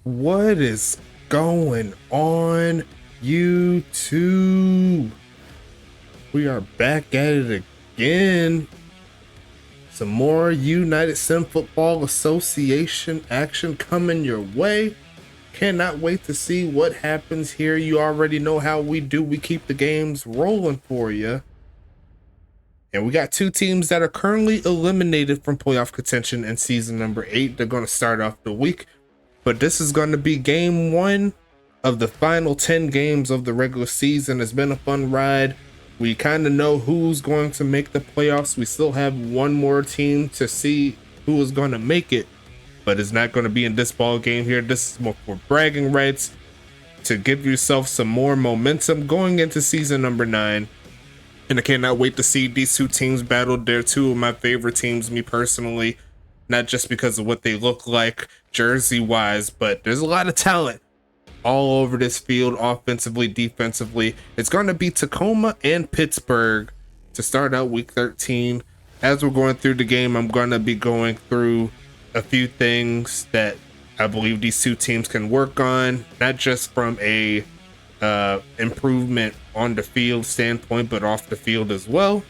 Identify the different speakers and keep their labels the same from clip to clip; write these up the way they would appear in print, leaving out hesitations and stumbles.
Speaker 1: What is going on, YouTube? We are back at it again. Some more United Sim Football Association action coming your way. Cannot wait to see what happens here. You already know how we do. We keep the games rolling for you. And we got two teams that are currently eliminated from playoff contention in season number 8. They're going to start off the week. But this is going to be game 1 of the final 10 games of the regular season. It's been a fun ride. We kind of know who's going to make the playoffs. We still have one more team to see who is going to make it, but it's not going to be in this ball game here. This is more for bragging rights to give yourself some more momentum going into season number 9. And I cannot wait to see these two teams battle. They're two of my favorite teams, me personally. Not just because of what they look like jersey wise, but there's a lot of talent all over this field, offensively, defensively. It's going to be Tacoma and Pittsburgh to start out week 13. As we're going through the game, I'm going to be going through a few things that I believe these two teams can work on, not just from a improvement on the field standpoint, but off the field as well.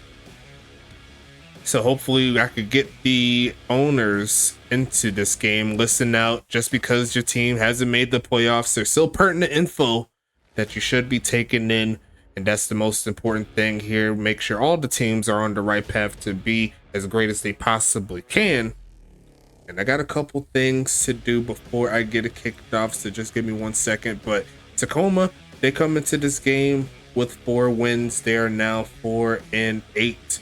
Speaker 1: So hopefully I could get the owners into this game. Listen out, just because your team hasn't made the playoffs, there's still pertinent info that you should be taking in. And that's the most important thing here. Make sure all the teams are on the right path to be as great as they possibly can. And I got a couple things to do before I get it kicked off, so just give me 1 second. But Tacoma, they come into this game with 4 wins. They are now 4-8.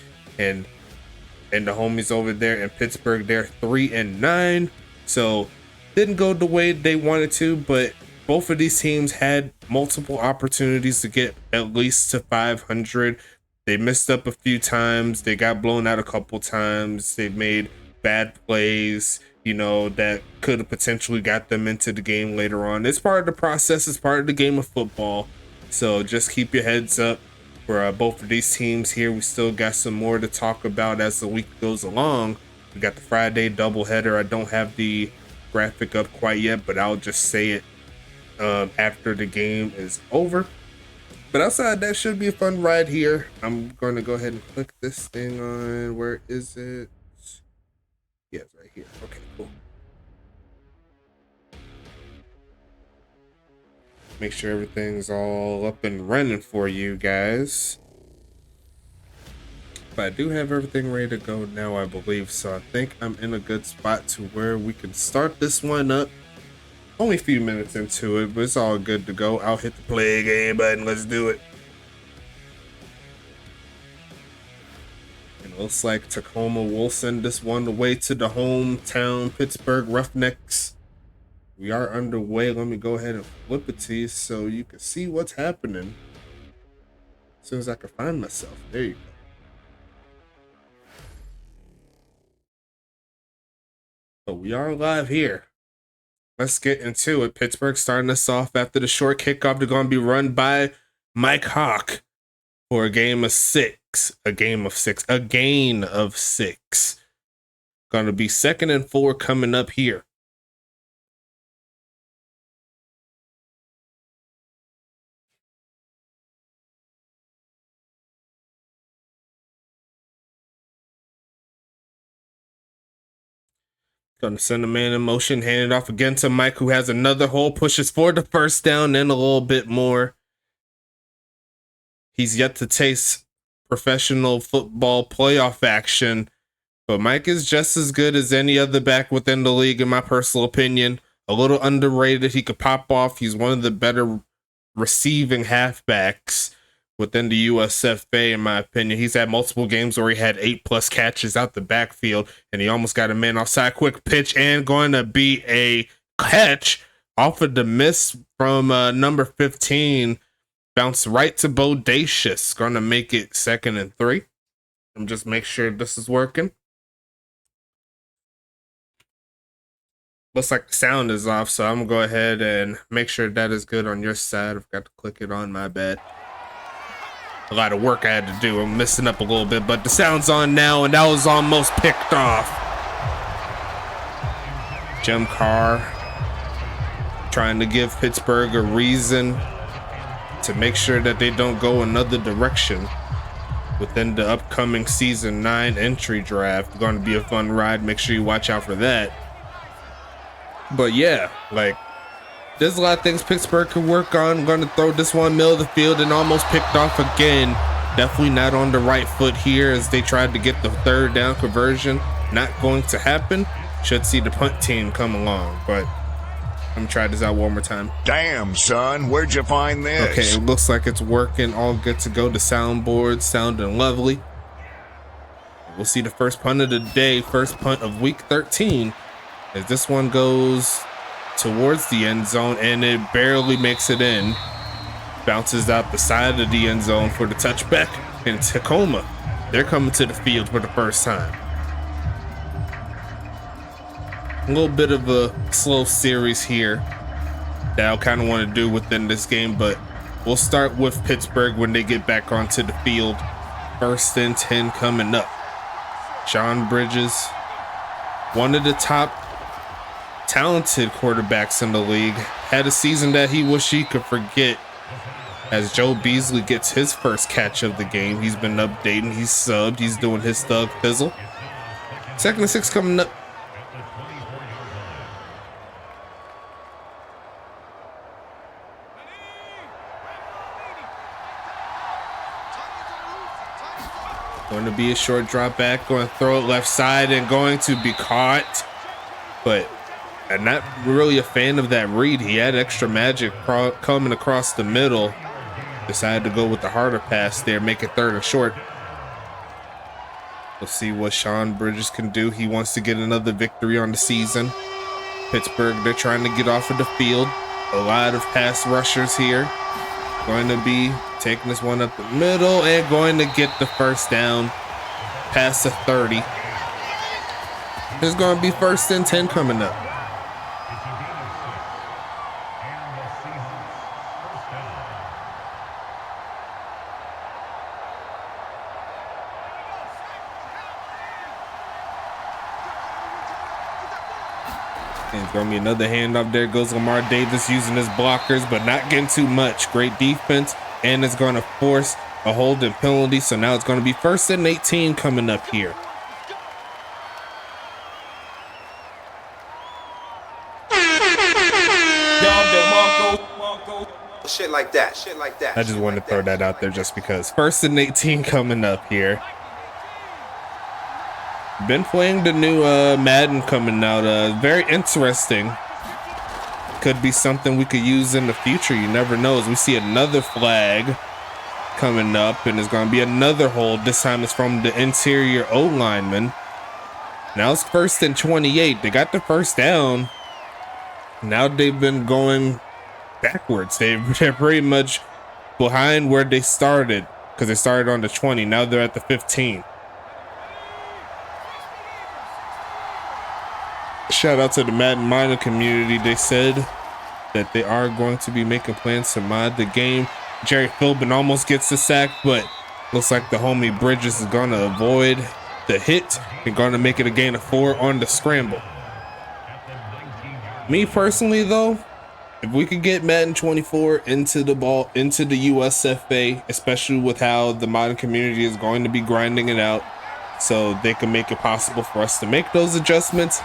Speaker 1: And the homies over there in Pittsburgh, they're 3-9. So didn't go the way they wanted to, but both of these teams had multiple opportunities to get at least to 500. They missed up a few times. They got blown out a couple times. They made bad plays, you know, that could have potentially got them into the game later on. It's part of the process. It's part of the game of football. So just keep your heads up. For both of these teams here. We still got some more to talk about as the week goes along. We got the Friday doubleheader. I don't have the graphic up quite yet, but I'll just say it after the game is over. But outside that, should be a fun ride here. I'm going to go ahead and click this thing on. Where is it? Yeah, it's right here. Okay, cool. Make sure everything's all up and running for you guys. But I do have everything ready to go now, I believe. So I think I'm in a good spot to where we can start this one up. Only a few minutes into it, but it's all good to go. I'll hit the play game button. Let's do it. And it looks like Tacoma will send this one away to the hometown Pittsburgh Roughnecks. We are underway. Let me go ahead and flip it to you so you can see what's happening. As soon as I can find myself. There you go. So we are live here. Let's get into it. Pittsburgh starting us off after the short kickoff. They're going to be run by Mike Hawk for a game of 6. A gain of 6. Going to be 2nd and 4 coming up here. Going to send a man in motion, hand it off again to Mike, who has another hole, pushes for the first down and a little bit more. He's yet to taste professional football playoff action, but Mike is just as good as any other back within the league, in my personal opinion. A little underrated. He could pop off. He's one of the better receiving halfbacks within the USFA, in my opinion. He's had multiple games where he had 8+ catches out the backfield, and he almost got a man offside. Quick pitch, and going to be a catch off of the miss from number 15. Bounce right to Bodacious. Going to make it 2nd and 3. I'm just make sure this is working. Looks like the sound is off, so I'm going to go ahead and make sure that is good on your side. I've got to click it on, my bad. A lot of work I had to do. I'm messing up a little bit, but the sound's on now, and that was almost picked off. Jim Carr trying to give Pittsburgh a reason to make sure that they don't go another direction within the upcoming season 9 entry draft. Going to be a fun ride. Make sure you watch out for that. But yeah, like, there's a lot of things Pittsburgh could work on. I'm going to throw this one middle of the field and almost picked off again. Definitely not on the right foot here as they tried to get the 3rd down conversion. Not going to happen. Should see the punt team come along, but I'm gonna try this out one more time.
Speaker 2: Damn, son, where'd you find this?
Speaker 1: Okay, it looks like it's working. All good to go. The soundboard sounding lovely. We'll see the first punt of the day, first punt of week 13, as this one goes towards the end zone and it barely makes it in. Bounces out the side of the end zone for the touchback. In Tacoma, they're coming to the field for the first time. A little bit of a slow series here that I kind of want to do within this game, but we'll start with Pittsburgh when they get back onto the field. 1st and 10 coming up. Sean Bridges, one of the top talented quarterbacks in the league, had a season that he wished he could forget as Joe Beasley gets his first catch of the game. He's been updating, he's subbed, he's doing his thug fizzle. 2nd and 6 coming up. Going to be a short drop back, going to throw it left side and going to be caught. But I'm not really a fan of that read. He had extra magic coming across the middle. Decided to go with the harder pass there, make it 3rd and short. We'll see what Sean Bridges can do. He wants to get another victory on the season. Pittsburgh, they're trying to get off of the field. A lot of pass rushers here. Going to be taking this one up the middle and going to get the first down past the 30. There's going to be 1st and 10 coming up. And it's going to be another handoff. There goes Lamar Davis using his blockers, but not getting too much. Great defense, and it's going to force a holding penalty. So now it's going to be 1st and 18 coming up here.
Speaker 3: Shit like that. Shit like that.
Speaker 1: I just wanted to throw that out there just because. 1st and 18 coming up here. Been playing the new Madden coming out. Very interesting. Could be something we could use in the future. You never know. As we see another flag coming up, and there's going to be another hold. This time it's from the interior O lineman. Now it's 1st and 28. They got the first down. Now they've been going backwards. They're pretty much behind where they started because they started on the 20. Now they're at the 15. Shout out to the Madden minor community. They said that they are going to be making plans to mod the game. Jerry Philbin almost gets the sack, but looks like the homie Bridges is going to avoid the hit and going to make it a gain of 4 on the scramble. Me personally, though, if we could get Madden 24 into the USFA, especially with how the modern community is going to be grinding it out, so they can make it possible for us to make those adjustments,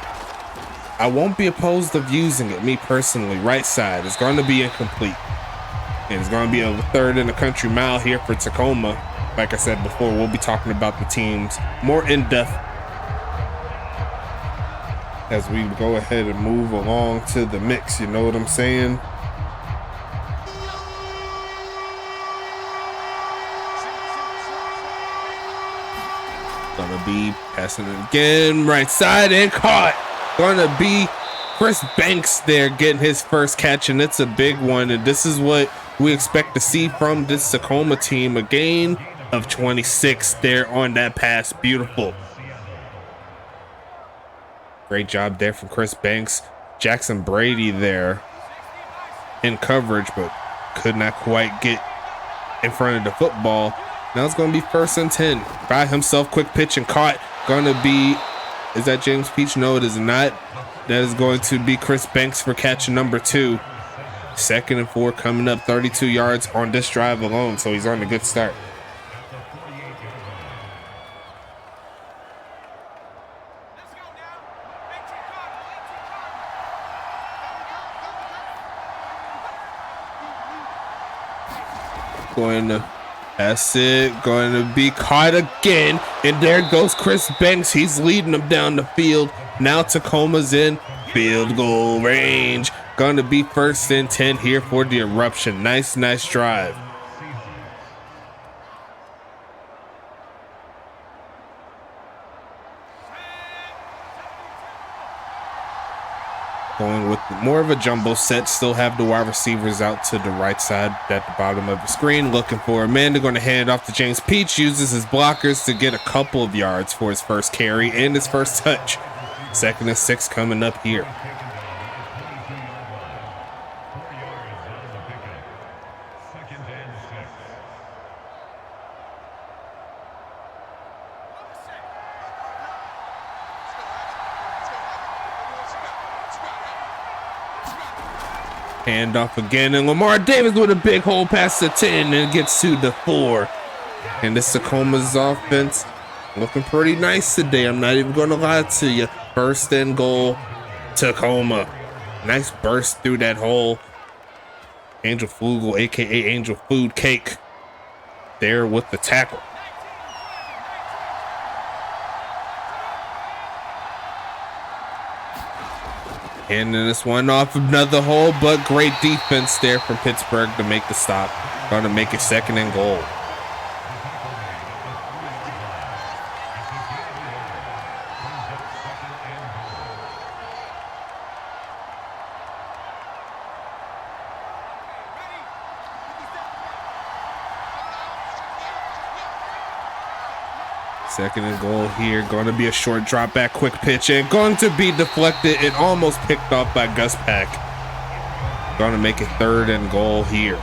Speaker 1: I won't be opposed of using it. Me personally, right side is going to be incomplete, and it's going to be a 3rd and a country mile here for Tacoma. Like I said before, we'll be talking about the teams more in depth as we go ahead and move along to the mix. You know what I'm saying? Gonna be passing it again, right side, and caught. Gonna be Chris Banks there getting his first catch, and it's a big one. And this is what we expect to see from this Tacoma team. A gain of 26 there on that pass. Beautiful. Great job there from Chris Banks. Jackson Brady there in coverage, but could not quite get in front of the football. Now it's going to be 1st and 10 by himself. Quick pitch and caught. Going to be, is that James Peach? No, it is not. That is going to be Chris Banks for catch number 2. 2nd and 4 coming up, 32 yards on this drive alone, so he's on a good start. Going to pass it, going to be caught again, and there goes Chris Banks. He's leading them down the field. Now Tacoma's in field goal range. Going to be 1st and 10 here for the Eruption. Nice drive. Going with more of a jumbo set. Still have the wide receivers out to the right side at the bottom of the screen, looking for a man. They're going to hand it off to James Peach. Uses his blockers to get a couple of yards for his first carry and his first touch. 2nd and 6 coming up here. Hand off again, and Lamar Davis with a big hole past the 10 and gets to the 4. And this Tacoma's offense looking pretty nice today. I'm not even going to lie to you. 1st and goal, Tacoma. Nice burst through that hole. Angel Flugel, aka Angel Food Cake, there with the tackle. And then this one off another hole, but great defense there from Pittsburgh to make the stop. Going to make it 2nd and goal. Second and goal here. Going to be a short drop back, quick pitch, and going to be deflected and almost picked off by Gus Pack. Going to make it 3rd and goal here.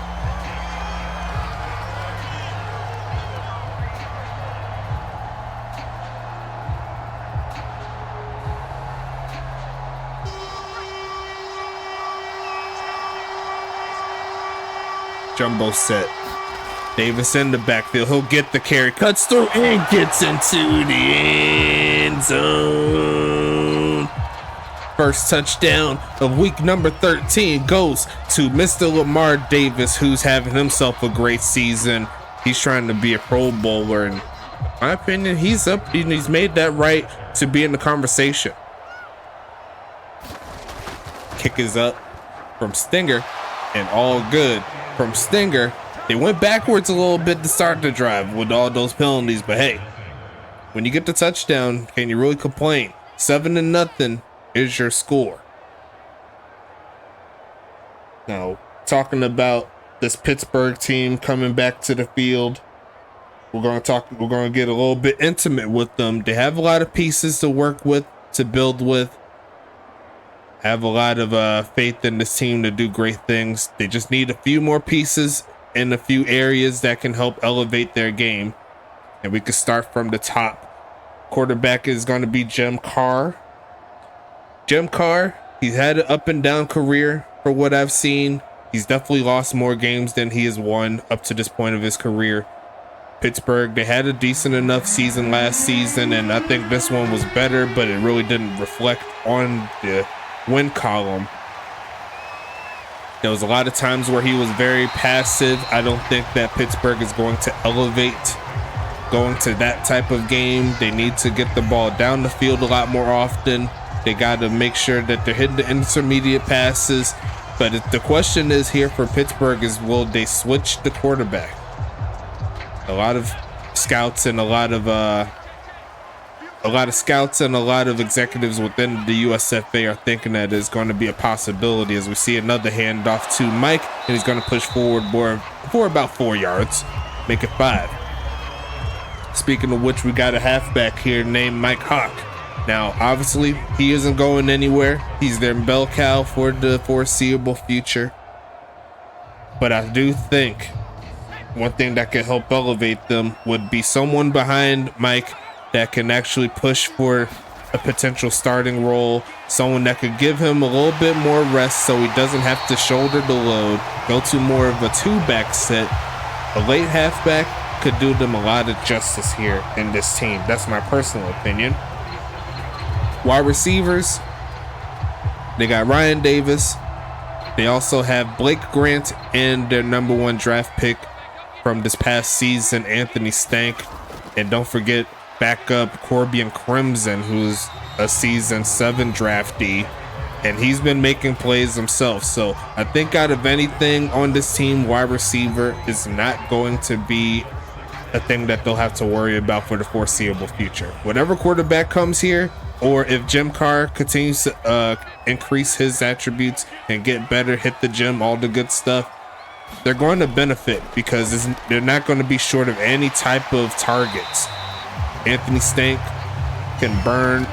Speaker 1: Jumbo set. Davis in the backfield. He'll get the carry. Cuts through and gets into the end zone. First touchdown of week number 13 goes to Mr. Lamar Davis, who's having himself a great season. He's trying to be a Pro Bowler, and in my opinion, he's up. He's made that right to be in the conversation. Kick is up from Stinger, and all good from Stinger. They went backwards a little bit to start the drive with all those penalties, but hey, when you get the touchdown, can you really complain? 7-0 is your score. Now, talking about this Pittsburgh team coming back to the field, we're going to get a little bit intimate with them. They have a lot of pieces to work with, to build with. Have a lot of faith in this team to do great things. They just need a few more pieces in a few areas that can help elevate their game. And we can start from the top. Quarterback is going to be Jim Carr. Jim Carr, he's had an up and down career for what I've seen. He's definitely lost more games than he has won up to this point of his career. Pittsburgh, they had a decent enough season last season, and I think this one was better, but it really didn't reflect on the win column. There was a lot of times where he was very passive. I don't think that Pittsburgh is going to elevate going to that type of game. They need to get the ball down the field a lot more often. They got to make sure that they're hitting the intermediate passes. But the question is here for Pittsburgh is, will they switch the quarterback? A lot of scouts and a lot of executives within the USFA are thinking that is going to be a possibility, as we see another handoff to Mike, and he's going to push forward more for about 4 yards, make it 5. Speaking of which, we got a halfback here named Mike Hawk. Now, obviously, he isn't going anywhere. He's their bell cow for the foreseeable future. But I do think one thing that could help elevate them would be someone behind Mike that can actually push for a potential starting role, someone that could give him a little bit more rest so he doesn't have to shoulder the load, go to more of a 2-back set. A late halfback could do them a lot of justice here in this team. That's my personal opinion. Wide receivers, they got Ryan Davis. They also have Blake Grant and their #1 draft pick from this past season, Anthony Stank. And don't forget backup Corbian Crimson, who's a season 7 draftee, and he's been making plays himself. So I think out of anything on this team, wide receiver is not going to be a thing that they'll have to worry about for the foreseeable future. Whatever quarterback comes here, or if Jim Carr continues to increase his attributes and get better, hit the gym, all the good stuff, they're going to benefit because they're not going to be short of any type of targets. Anthony Stank can burn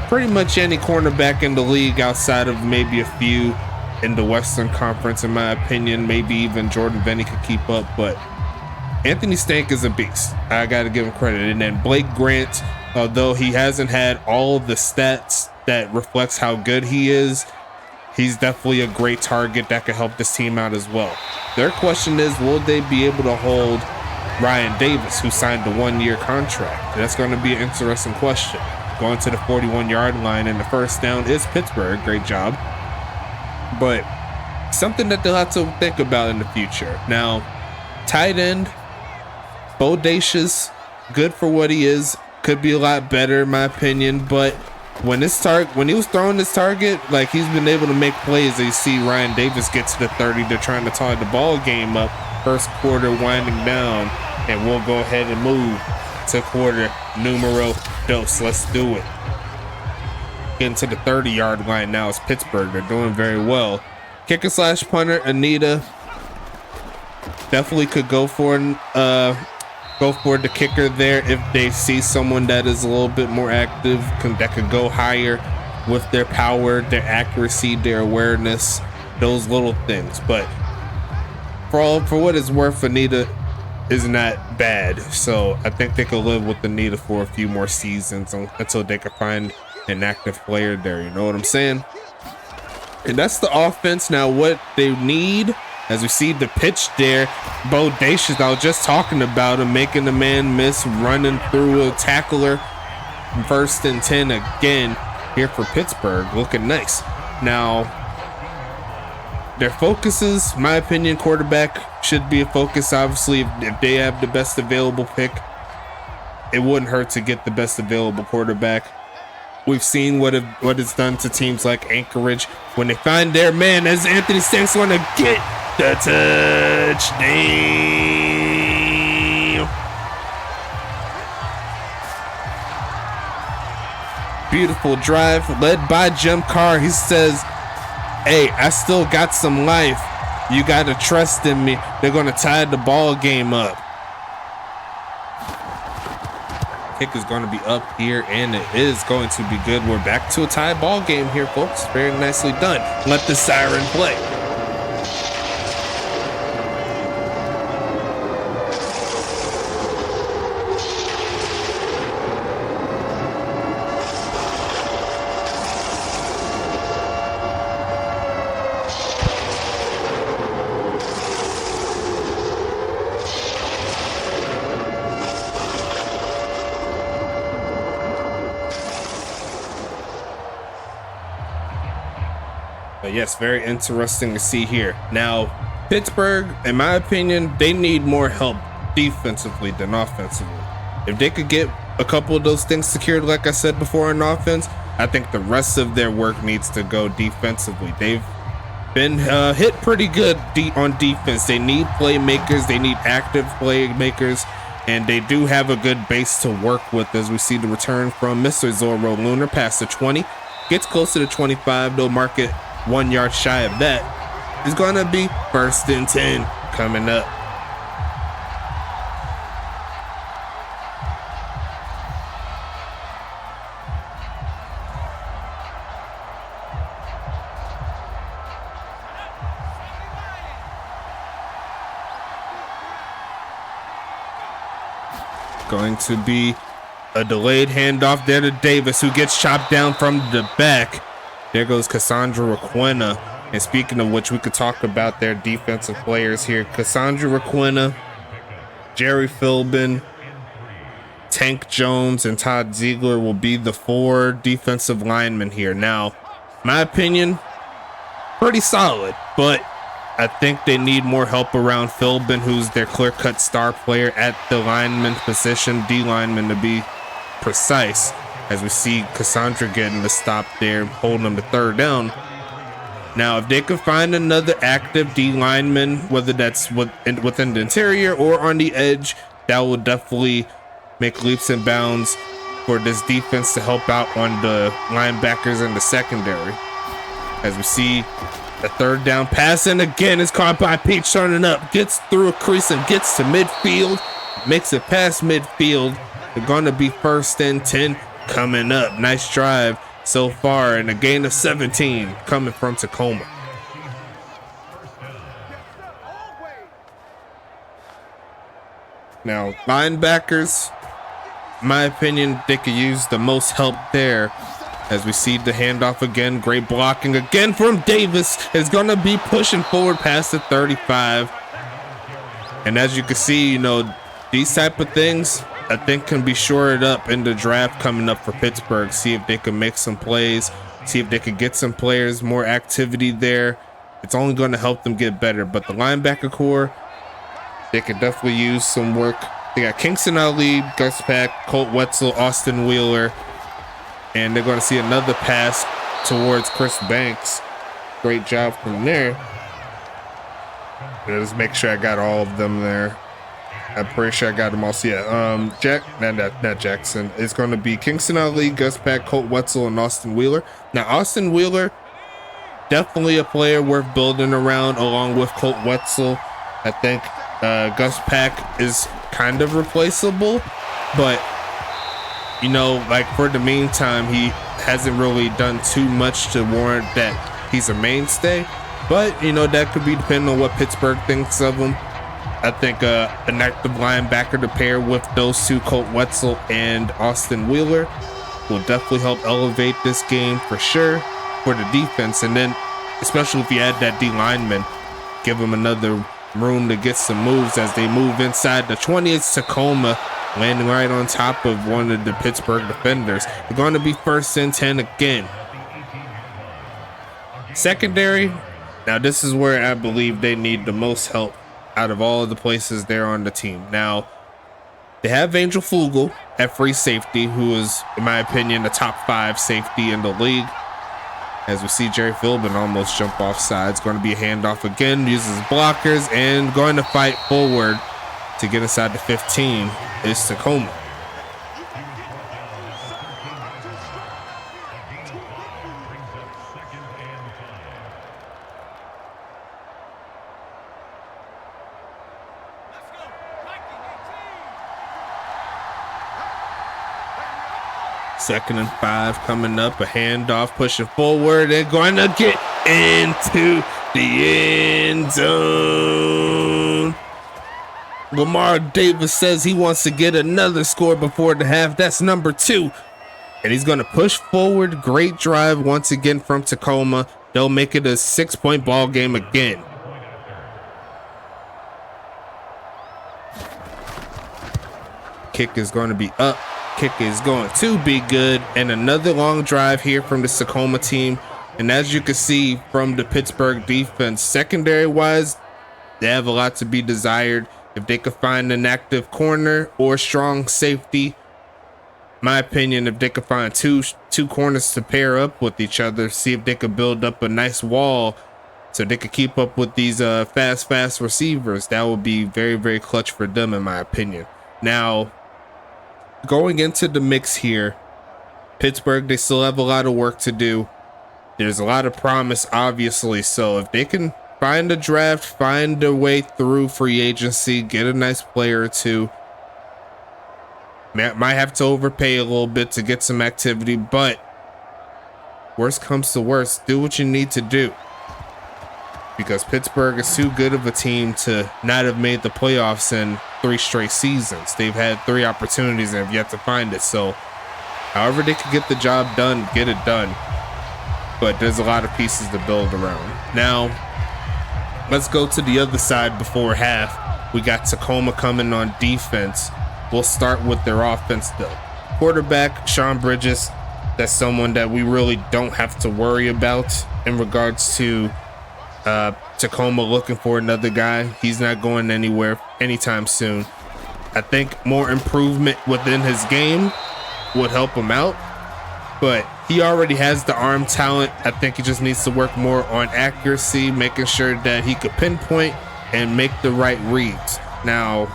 Speaker 1: pretty much any cornerback in the league outside of maybe a few in the Western Conference, in my opinion. Maybe even Jordan Venny could keep up, but Anthony Stank is a beast. I got to give him credit. And then Blake Grant, although he hasn't had all of the stats that reflects how good he is, he's definitely a great target that could help this team out as well. Their question is, will they be able to hold Ryan Davis, who signed a 1-year contract? That's going to be an interesting question. Going to the 41-yard line and the first down is Pittsburgh. Great job. But something that they'll have to think about in the future. Now, tight end, Bodacious, good for what he is. Could be a lot better in my opinion, but when he was throwing this target, like, he's been able to make plays. You see Ryan Davis get to the 30. They're trying to tie the ball game up. First quarter winding down, and we'll go ahead and move to quarter numero dos. Let's do it. Getting to the 30-yard line now is Pittsburgh. They're doing very well. Kicker / punter Anita definitely could go for the kicker there if they see someone that is a little bit more active, that could go higher with their power, their accuracy, their awareness, those little things. But for what it's worth, Anita is not bad. So I think they could live with Anita for a few more seasons until they could find an active player there. You know what I'm saying? And that's the offense. Now what they need, as we see the pitch there, Bodacious, I was just talking about him, making the man miss, running through a tackler. 1st and 10 again here for Pittsburgh, looking nice. Now, their focuses, my opinion, quarterback should be a focus. Obviously, if they have the best available pick, it wouldn't hurt to get the best available quarterback. We've seen what it's done to teams like Anchorage when they find their man, as Anthony Stank's going to get the touchdown. Beautiful drive led by Jim Carr. He says, hey, I still got some life. You got to trust in me. They're going to tie the ball game up. Kick is going to be up here, and it is going to be good. We're back to a tie ball game here, folks. Very nicely done. Let the siren play. But yes, very interesting to see here. Now, Pittsburgh, in my opinion, they need more help defensively than offensively. If they could get a couple of those things secured, like I said before, on offense, I think the rest of their work needs to go defensively. They've been hit pretty good on defense. They need playmakers. They need active playmakers. And they do have a good base to work with, as we see the return from Mr. Zorro Lunar past the 20. Gets close to the 25. They'll mark it 1 yard shy of that. It's going to be 1st and 10 coming up. Going to be A delayed handoff there to Davis, who gets chopped down from the back. There goes Cassandra Requena. And speaking of which, we could talk about their defensive players here. Cassandra Requena, Jerry Philbin, Tank Jones, and Todd Ziegler will be the 4 defensive linemen here. Now, my opinion, pretty solid, but I think they need more help around Philbin, who's their clear-cut star player at the lineman position, D lineman to be precise, as we see Cassandra getting the stop there, holding them to 3rd down. Now, if they could find another active D lineman, whether that's within the interior or on the edge, that will definitely make leaps and bounds for this defense to help out on the linebackers in the secondary. As we see a 3rd down pass, and again it's caught by Peach, turning up, gets through a crease and gets to midfield, makes it past midfield. They're going to be 1st and 10 coming up. Nice drive so far, and a gain of 17 coming from Tacoma. Now, linebackers, in my opinion, they could use the most help there. As we see the handoff again, great blocking again from Davis. Is going to be pushing forward past the 35. And as you can see, you know, these type of things, I think, can be shored up in the draft coming up for Pittsburgh. See if they can make some plays, see if they could get some players, more activity there. It's only going to help them get better. But the linebacker core, they could definitely use some work. They got Kingston Ali, Gus Pack, Colt Wetzel, Austin Wheeler, and they're going to see another pass towards Chris Banks. Great job from there. Let's make sure I got all of them there. I'm pretty sure I got them all. So yeah, not Jackson. It's going to be Kingston Ali, Gus Pack, Colt Wetzel, and Austin Wheeler. Now, Austin Wheeler, definitely a player worth building around, along with Colt Wetzel. I think Gus Pack is kind of replaceable, but you know, like for the meantime, he hasn't really done too much to warrant that he's a mainstay. But you know, that could be depending on what Pittsburgh thinks of him. I think an active linebacker to pair with those two, Colt Wetzel and Austin Wheeler, will definitely help elevate this game for sure for the defense. And then, especially if you add that D lineman, give them another room to get some moves as they move inside the 20. It's Tacoma landing right on top of one of the Pittsburgh defenders. They're going to be 1st and 10 again. Secondary, now this is where I believe they need the most help out of all of the places there on the team. Now, they have Angel Flugel at free safety, who is, in my opinion, a top 5 safety in the league. As we see Jerry Philbin almost jump off sides. Going to be a handoff again, uses blockers, and going to fight forward to get inside the 15 is Tacoma. Second and 5 coming up, a handoff, pushing forward, and going to get into the end zone. Lamar Davis says he wants to get another score before the half. That's number 2. And he's going to push forward. Great drive once again from Tacoma. They'll make it a 6-point ball game again. Kick is going to be up. Kick is going to be good, and another long drive here from the Tacoma team. And as you can see from the Pittsburgh defense, secondary wise, they have a lot to be desired. If they could find an active corner or strong safety, my opinion, if they could find two corners to pair up with each other, see if they could build up a nice wall so they could keep up with these fast receivers, that would be very, very clutch for them, in my opinion. Now, going into the mix here, Pittsburgh, they still have a lot of work to do. There's a lot of promise, obviously. So if they can find a draft, find a way through free agency, get a nice player or two, might have to overpay a little bit to get some activity, but worst comes to worst, do what you need to do. Because Pittsburgh is too good of a team to not have made the playoffs, and 3 straight seasons. They've had 3 opportunities and have yet to find it. So however they could get the job done, get it done. But there's a lot of pieces to build around. Now, let's go to the other side before half. We got Tacoma coming on defense. We'll start with their offense though. Quarterback, Sean Bridges. That's someone that we really don't have to worry about in regards to Tacoma looking for another guy. He's not going anywhere anytime soon. I think more improvement within his game would help him out, but he already has the arm talent. I think he just needs to work more on accuracy, making sure that he could pinpoint and make the right reads. Now,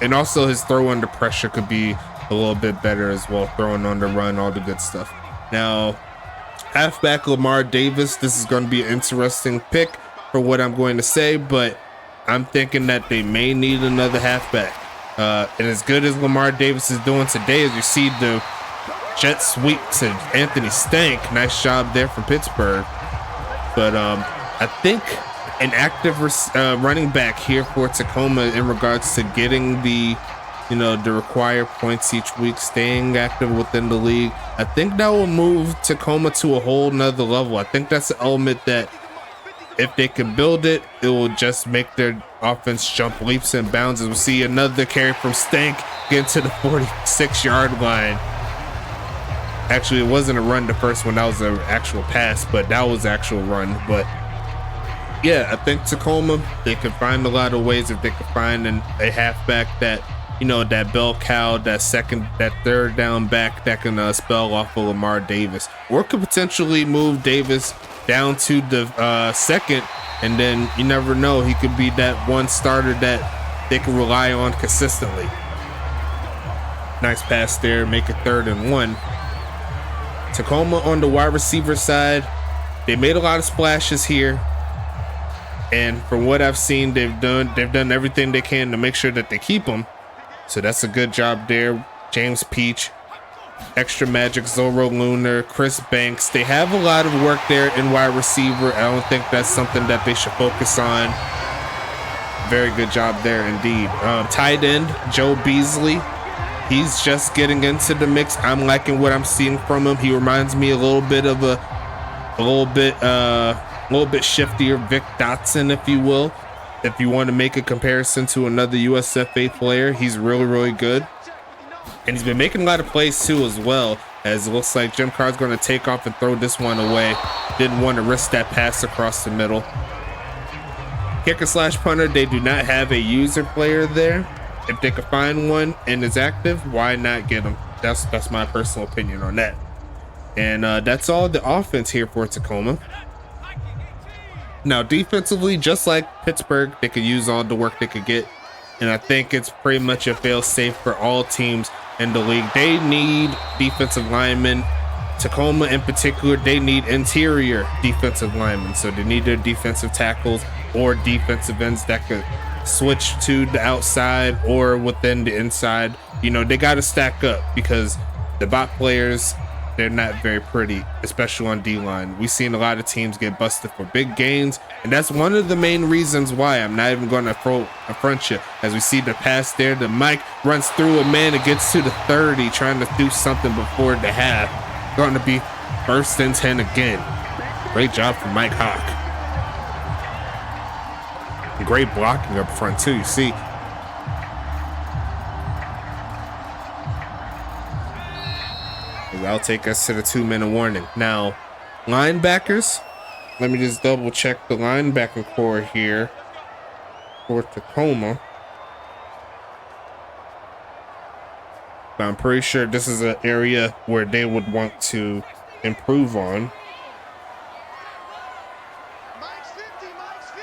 Speaker 1: and also his throw under pressure could be a little bit better as well, throwing on the run, all the good stuff. Now, halfback Lamar Davis, this is going to be an interesting pick for what I'm going to say, but I'm thinking that they may need another halfback. And as good as Lamar Davis is doing today, as you see the jet sweep to Anthony Stank, nice job there from Pittsburgh. But I think an active running back here for Tacoma in regards to getting the required points each week, staying active within the league, I think that will move Tacoma to a whole nother level. I think that's an element that if they can build it, it will just make their offense jump leaps and bounds. As we'll see another carry from Stank get to the 46-yard line. Actually, it wasn't a run the first one, that was an actual pass, but that was actual run. But yeah, I think Tacoma, they can find a lot of ways if they can find a halfback that, that bell cow, that third down back that can spell off of Lamar Davis, or could potentially move Davis down to the second, and then you never know, he could be that one starter that they can rely on consistently. Nice pass there, make it 3rd and 1. Tacoma on the wide receiver side, they made a lot of splashes here, and from what I've seen, they've done everything they can to make sure that they keep them. So that's a good job there. James Peach, Extra Magic, Zorro Lunar, Chris Banks. They have a lot of work there in wide receiver. I don't think that's something that they should focus on. Very good job there indeed. Tight end, Joe Beasley. He's just getting into the mix. I'm liking what I'm seeing from him. He reminds me a little bit of a little bit shiftier Vic Dotson, if you will. If you want to make a comparison to another USFA player, he's really, really good. And he's been making a lot of plays too as well, as it looks like Jim Carr's going to take off and throw this one away. Didn't want to risk that pass across the middle. Kicker slash punter, they do not have a user player there. If they could find one and is active, why not get him? That's my personal opinion on that. And that's all the offense here for Tacoma. Now defensively, just like Pittsburgh, they could use all the work they could get, and I think it's pretty much a fail-safe for all teams in the league. They need defensive linemen. Tacoma in particular, they need interior defensive linemen, so they need their defensive tackles or defensive ends that could switch to the outside or within the inside. They got to stack up, because the bot players, they're not very pretty, especially on D-line. We've seen a lot of teams get busted for big gains, and that's one of the main reasons why. I'm not even going to front you. As we see the pass there, the Mike runs through a man and gets to the 30, trying to do something before the half. Going to be 1st and 10 again. Great job from Mike Hawk. Great blocking up front too, you see. That'll take us to the 2-minute warning. Now, linebackers. Let me just double check the linebacker core here for Tacoma. But I'm pretty sure this is an area where they would want to improve on.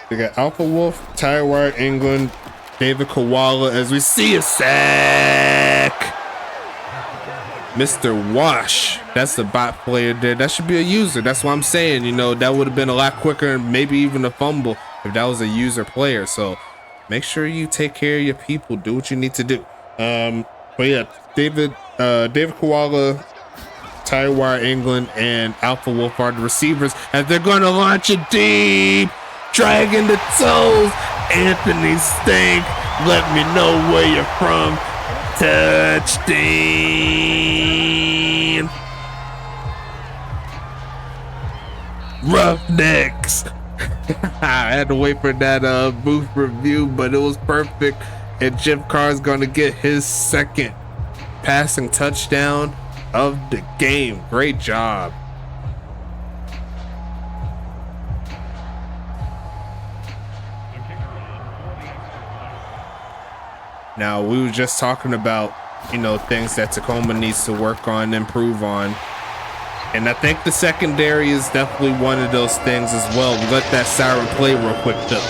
Speaker 1: They got Alpha Wolf, Tyrwire England, David Koala, as we see a sack. Mr. Wash, that's the bot player there. That should be a user. That's what I'm saying. That would have been a lot quicker and maybe even a fumble if that was a user player. So make sure you take care of your people. Do what you need to do. But yeah, David Koala, Tyrwire England, and Alpha Wolf are the receivers, as they're going to launch it deep. Dragging the toes. Anthony Stank Let me know where you're from. Touchdown. Roughnecks. I had to wait for that booth review, but it was perfect. And Jim Carr's going to get his second passing touchdown of the game. Great job. Now, we were just talking about, you know, things that Tacoma needs to work on, improve on. And I think the secondary is definitely one of those things as well. We let that siren play real quick, though.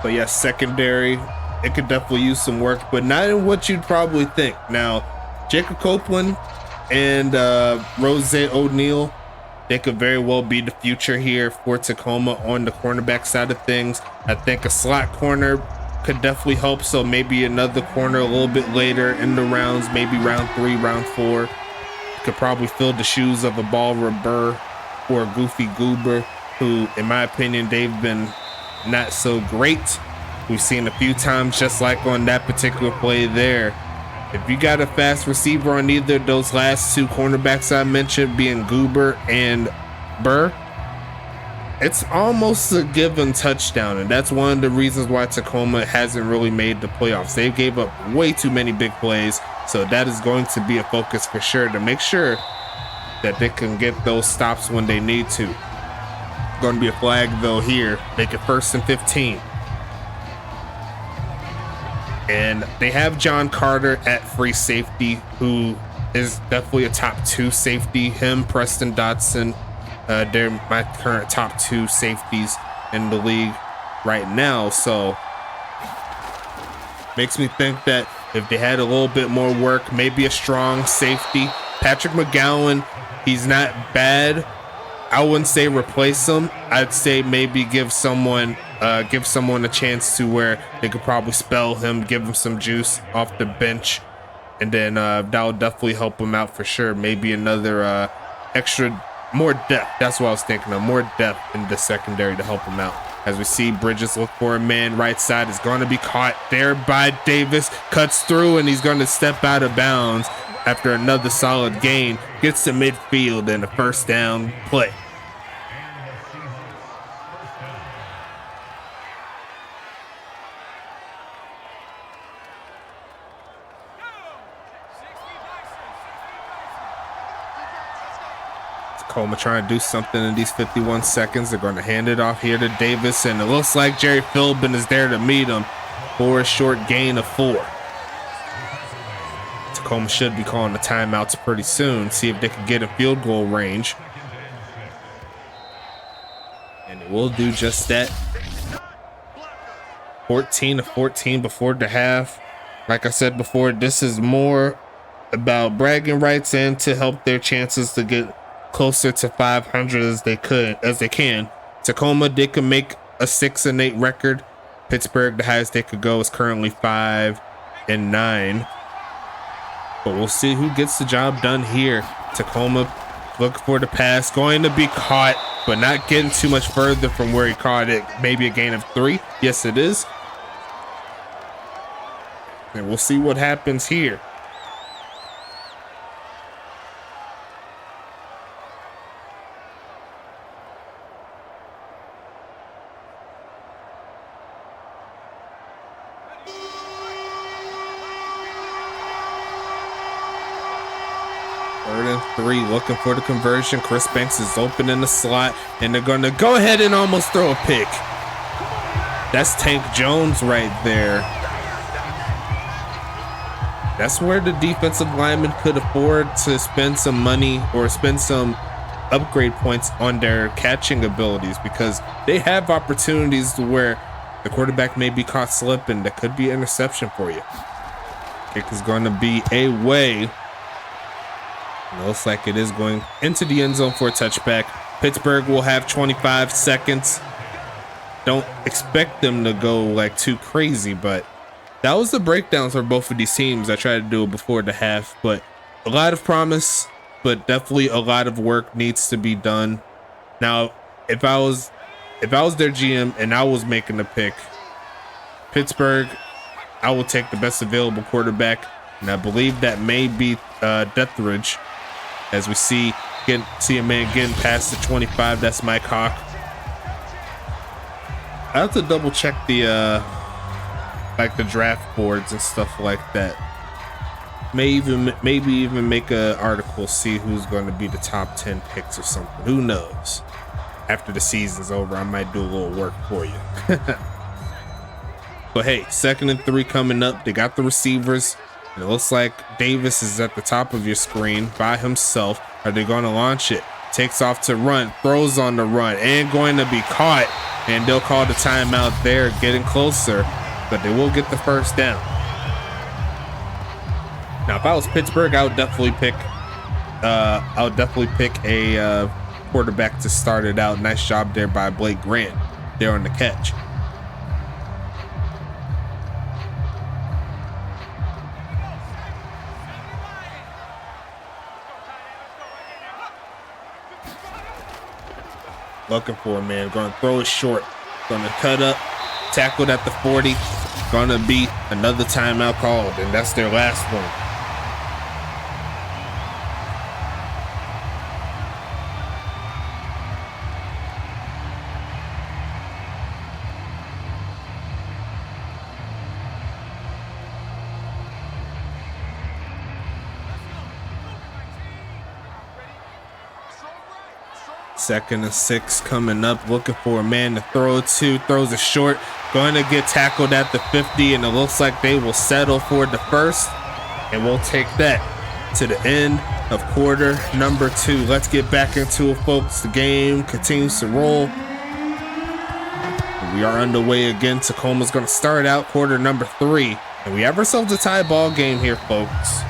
Speaker 1: But yeah, secondary, it could definitely use some work, but not in what you'd probably think. Now, Jacob Copeland and Rose O'Neal, they could very well be the future here for Tacoma on the cornerback side of things. I think a slot corner could definitely help, so maybe another corner a little bit later in the rounds, maybe round 3, round 4. Could probably fill the shoes of a Ball Burr or a Goofy Goober, who, in my opinion, they've been not so great. We've seen a few times, just like on that particular play there. If you got a fast receiver on either of those last two cornerbacks I mentioned, being Goober and Burr, it's almost a given touchdown. And that's one of the reasons why Tacoma hasn't really made the playoffs. They gave up way too many big plays. So that is going to be a focus for sure, to make sure that they can get those stops when they need to. Going to be a flag though here. Make it 1st and 15. And they have John Carter at free safety, who is definitely a top 2 safety. Him, Preston Dotson, they're my current top 2 safeties in the league right now. So makes me think that if they had a little bit more work, maybe a strong safety. Patrick McGowan, he's not bad. I wouldn't say replace him. I'd say maybe give someone a chance to where they could probably spell him, give him some juice off the bench, and then that'll definitely help him out for sure. Maybe another more depth. That's what I was thinking of, more depth in the secondary to help him out. As we see Bridges look for a man right side, is going to be caught there by Davis, cuts through, and he's going to step out of bounds after another solid gain. Gets to midfield and a 1st down play. Tacoma trying to do something in these 51 seconds. They're going to hand it off here to Davis, and it looks like Jerry Philbin is there to meet him for a short gain of 4. Tacoma should be calling the timeouts pretty soon, see if they can get a field goal range. And it will do just that. 14-14 before the half. Like I said before, this is more about bragging rights and to help their chances to get closer to 500 as they can. Tacoma, they can make a 6-8 record. Pittsburgh, the highest they could go is currently 5-9. But we'll see who gets the job done here. Tacoma looking for the pass, going to be caught, but not getting too much further from where he caught it. Maybe a gain of 3. Yes, it is. And we'll see what happens here. Looking for the conversion. Chris Banks is open in the slot, and they're going to go ahead and almost throw a pick. That's Tank Jones right there. That's where the defensive lineman could afford to spend some money or spend some upgrade points on their catching abilities, because they have opportunities to where the quarterback may be caught slipping. That could be an interception for you. Kick is going to be away. It looks like it is going into the end zone for a touchback. Pittsburgh will have 25 seconds. Don't expect them to go like too crazy, but that was the breakdowns for both of these teams. I tried to do it before the half, but a lot of promise, but definitely a lot of work needs to be done. Now, if I was their GM and I was making the pick, Pittsburgh, I will take the best available quarterback, and I believe that may be Deathridge, as we see a man getting past the 25. That's Mike Hawk. I have to double check the like the draft boards and stuff like that. Maybe even make an article, see who's going to be the top 10 picks or something. Who knows? After the season's over, I might do a little work for you. But hey, 2nd and 3 coming up. They got the receivers. And it looks like Davis is at the top of your screen by himself. Are they going to launch it? Takes off to run, throws on the run, and going to be caught. And they'll call the timeout there, getting closer, but they will get the first down. Now, if I was Pittsburgh, I would definitely pick a quarterback to start it out. Nice job there by Blake Grant there on the catch. Looking for a man, going to throw it short, going to cut up, tackled at the 40, going to be another timeout called, and that's their last one. Second and 6 coming up, looking for a man to throw it to, throws it short, going to get tackled at the 50, and it looks like they will settle for the first, and we'll take that to the end of quarter number 2. Let's get back into it, folks. The game continues to roll. We are underway again. Tacoma's going to start out quarter number 3, and we have ourselves a tie ball game here, folks.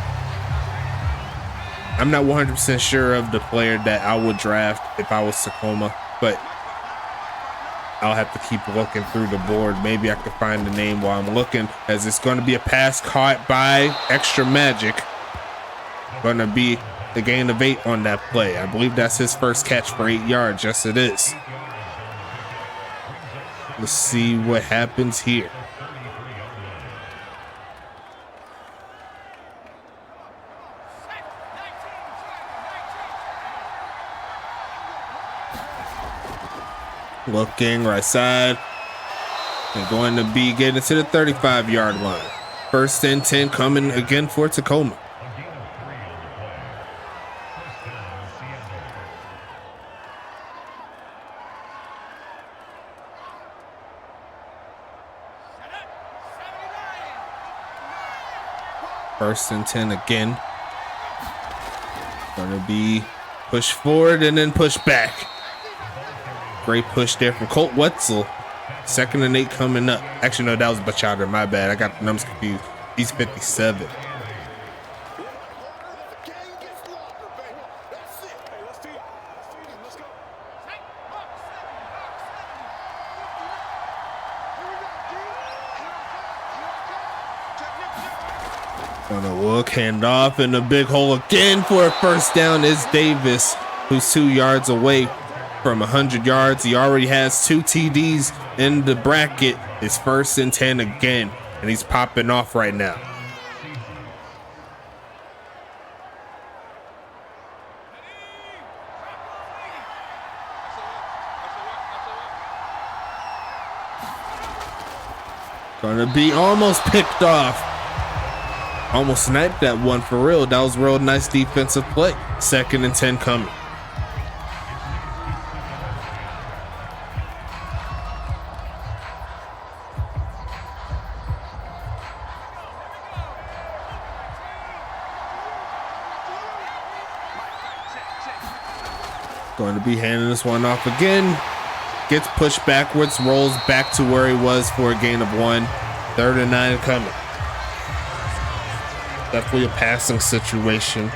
Speaker 1: I'm not 100% sure of the player that I would draft if I was Tacoma, but I'll have to keep looking through the board. Maybe I can find the name while I'm looking, as it's going to be a pass caught by Extra Magic. Going to be the gain of 8 on that play. I believe that's his first catch for 8 yards. Yes, it is. Let's see what happens here. Looking right side, and going to be getting to the 35-yard line. 1st and 10 coming again for Tacoma. First and 10 again. Going to be pushed forward and then pushed back. Great push there from Colt Wetzel. 2nd and 8 coming up. Actually, no, that was Bachata. My bad. I got the numbers confused. He's 57. Gonna look, hand off, and a big hole again for a first down is Davis, who's 2 yards away from 100 yards. He already has 2 TDs in the bracket. It's 1st and 10 again, and he's popping off right now. Gonna be almost picked off. Almost sniped that one for real. That was real nice defensive play. 2nd and 10 coming. Going to be handing this one off again. Gets pushed backwards, rolls back to where he was for a gain of 1. 3rd and 9 coming. Definitely a passing situation.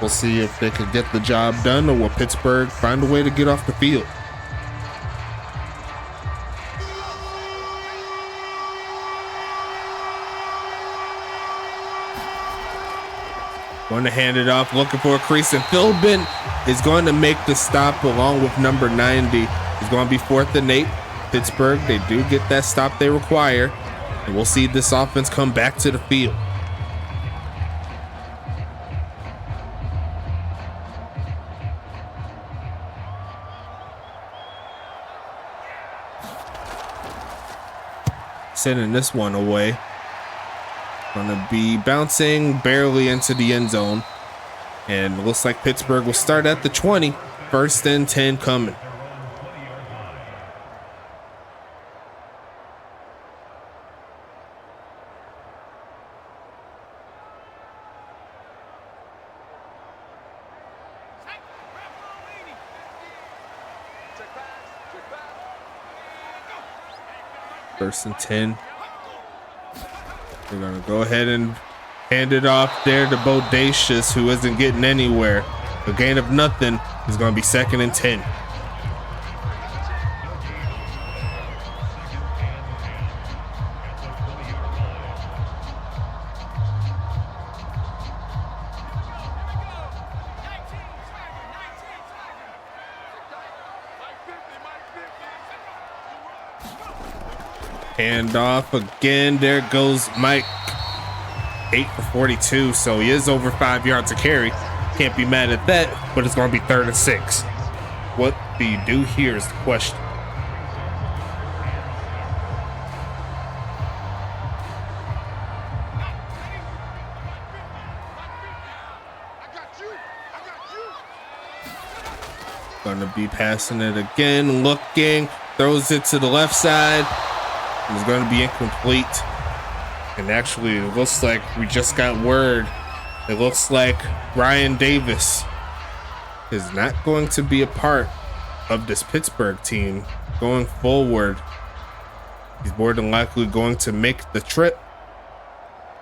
Speaker 1: We'll see if they can get the job done, or will Pittsburgh find a way to get off the field. Going to hand it off, looking for a crease, and Philbin is going to make the stop along with number 90. It's going to be 4th and 8. Pittsburgh, they do get that stop they require, and we'll see this offense come back to the field. Sending this one away. Gonna be bouncing barely into the end zone. And looks like Pittsburgh will start at the 20. 1st and 10 coming. First and 10. We're gonna go ahead and hand it off there to Bodacious, who isn't getting anywhere. A gain of nothing is gonna be 2nd and 10. Hand off again. There goes Mike. 8 for 42, so he is over 5 yards a carry. Can't be mad at that, but it's going to be 3rd and 6. What do you do here is the question. Going to be passing it again, looking, throws it to the left side. It's going to be incomplete. And actually, it looks like we just got word. It looks like Ryan Davis is not going to be a part of this Pittsburgh team going forward. He's more than likely going to make the trip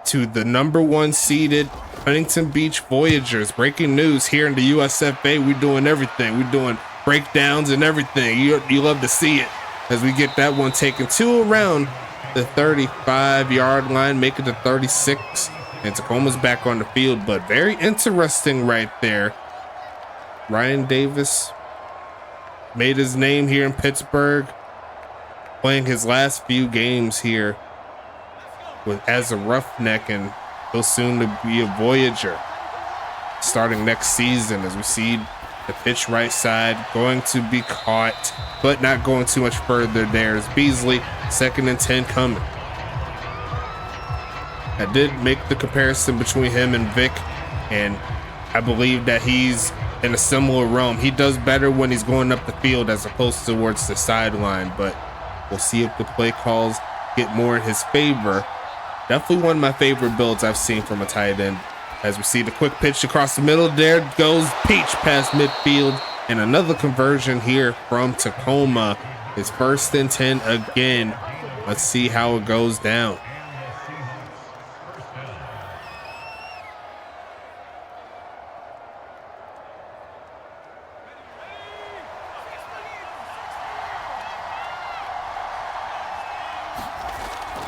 Speaker 1: to the number 1 seeded Huntington Beach Voyagers. Breaking news here in the USFA. We're doing everything. We're doing breakdowns and everything. You love to see it. As we get that one taken to around the 35-yard line, make it to 36, and Tacoma's back on the field. But very interesting right there. Ryan Davis made his name here in Pittsburgh, playing his last few games here as a Roughneck, and he'll soon to be a Voyager starting next season. As we see the pitch right side going to be caught, but not going too much further. There's Beasley. 2nd and 10 coming. I did make the comparison between him and Vic, and I believe that he's in a similar realm. He does better when he's going up the field as opposed towards the sideline, but we'll see if the play calls get more in his favor. Definitely one of my favorite builds I've seen from a tight end. As we see the quick pitch across the middle, there goes Peach past midfield, and another conversion here from Tacoma. It's 1st and 10 again. Let's see how it goes down.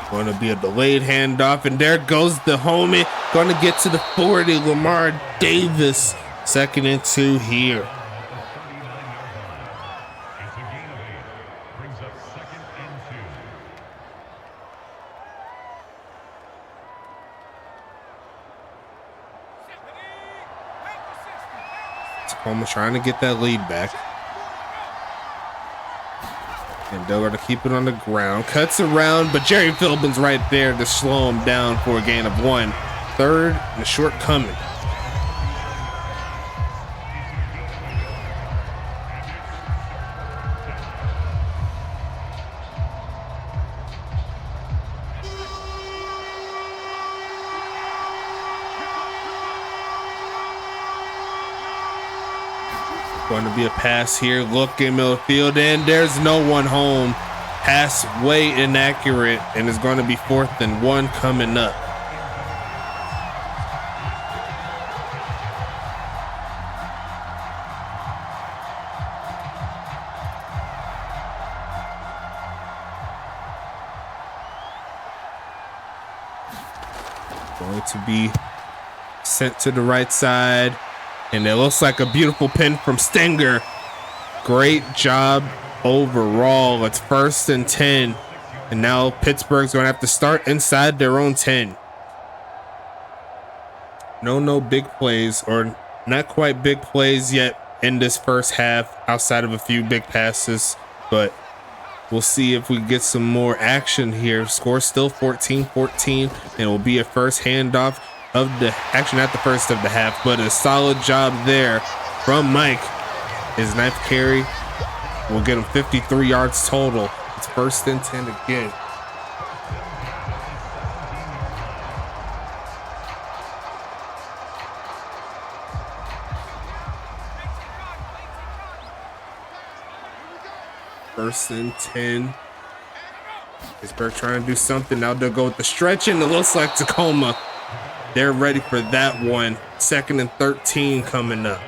Speaker 1: Going to be a delayed handoff, and there goes the homie. Going to get to the 40, Lamar Davis. 2nd and 2 here. Tacoma trying to get that lead back. And they're going to keep it on the ground. Cuts around, but Jerry Philbin's right there to slow him down for a gain of 1. 3rd and a short coming. Going to be a pass here, looking middle of the field, and there's no one home. Pass way inaccurate, and it's going to be 4th and 1 coming up. Going to be sent to the right side. And it looks like a beautiful pin from Stenger. Great job overall. It's 1st and 10. And now Pittsburgh's going to have to start inside their own 10. No big plays, or not quite big plays yet in this first half outside of a few big passes. But we'll see if we get some more action here. Score still 14-14. And it will be a first handoff of the, actually not the first of the half, but a solid job there from Mike. His 9th carry will get him 53 yards total. It's 1st and 10 again. First and 10. Pittsburgh trying to do something. Now they'll go with the stretch, and it looks like Tacoma. They're ready for that one. 2nd and 13 coming up.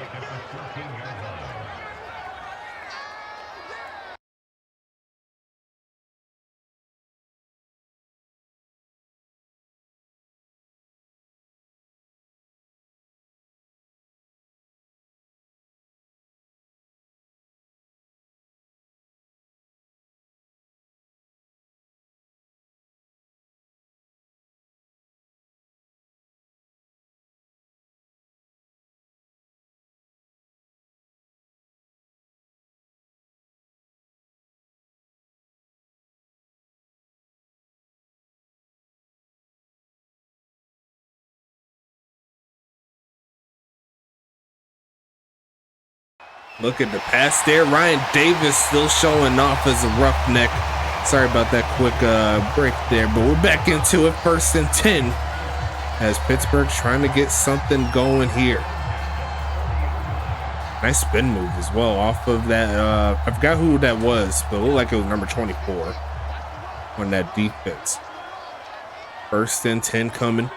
Speaker 1: Look at the pass there. Ryan Davis still showing off as a roughneck. Sorry about that quick break there, but we're back into it. 1st and 10 as Pittsburgh trying to get something going here. Nice spin move as well off of that. I forgot who that was, but it looked like it was number 24 on that defense. 1st and 10 coming.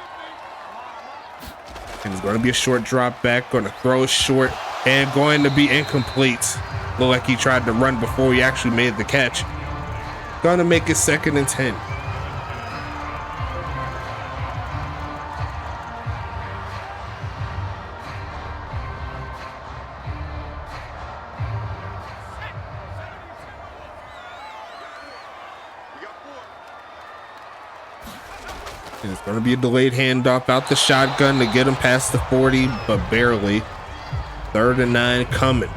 Speaker 1: And it's going to be a short drop back. Going to throw it short. And going to be incomplete. Looked like he tried to run before he actually made the catch. Going to make it 2nd and 10. And it's going to be a delayed handoff out the shotgun to get him past the 40, but barely. 3rd and 9 coming.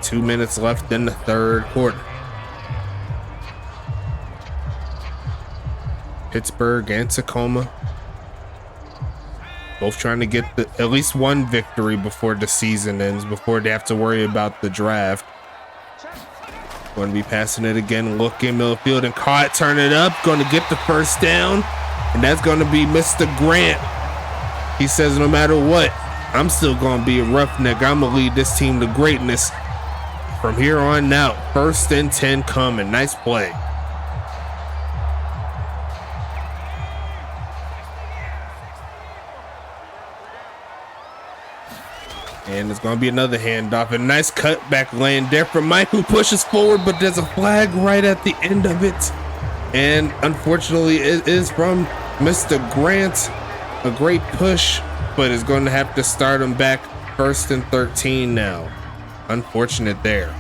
Speaker 1: 2 minutes left in the 3rd quarter. Pittsburgh and Tacoma both trying to get at least one victory before the season ends, before they have to worry about the draft. Going to be passing it again, looking middle field and caught, turn it up, going to get the 1st down, and that's going to be Mr. Grant. He says no matter what, I'm still going to be a roughneck. I'm going to lead this team to greatness from here on out. 1st and 10 coming. Nice play. And it's going to be another handoff. A nice cutback lane there from Mike, who pushes forward, but there's a flag right at the end of it. And unfortunately, it is from Mr. Grant. A great push, but is going to have to start him back. 1st and 13 now. Unfortunate there.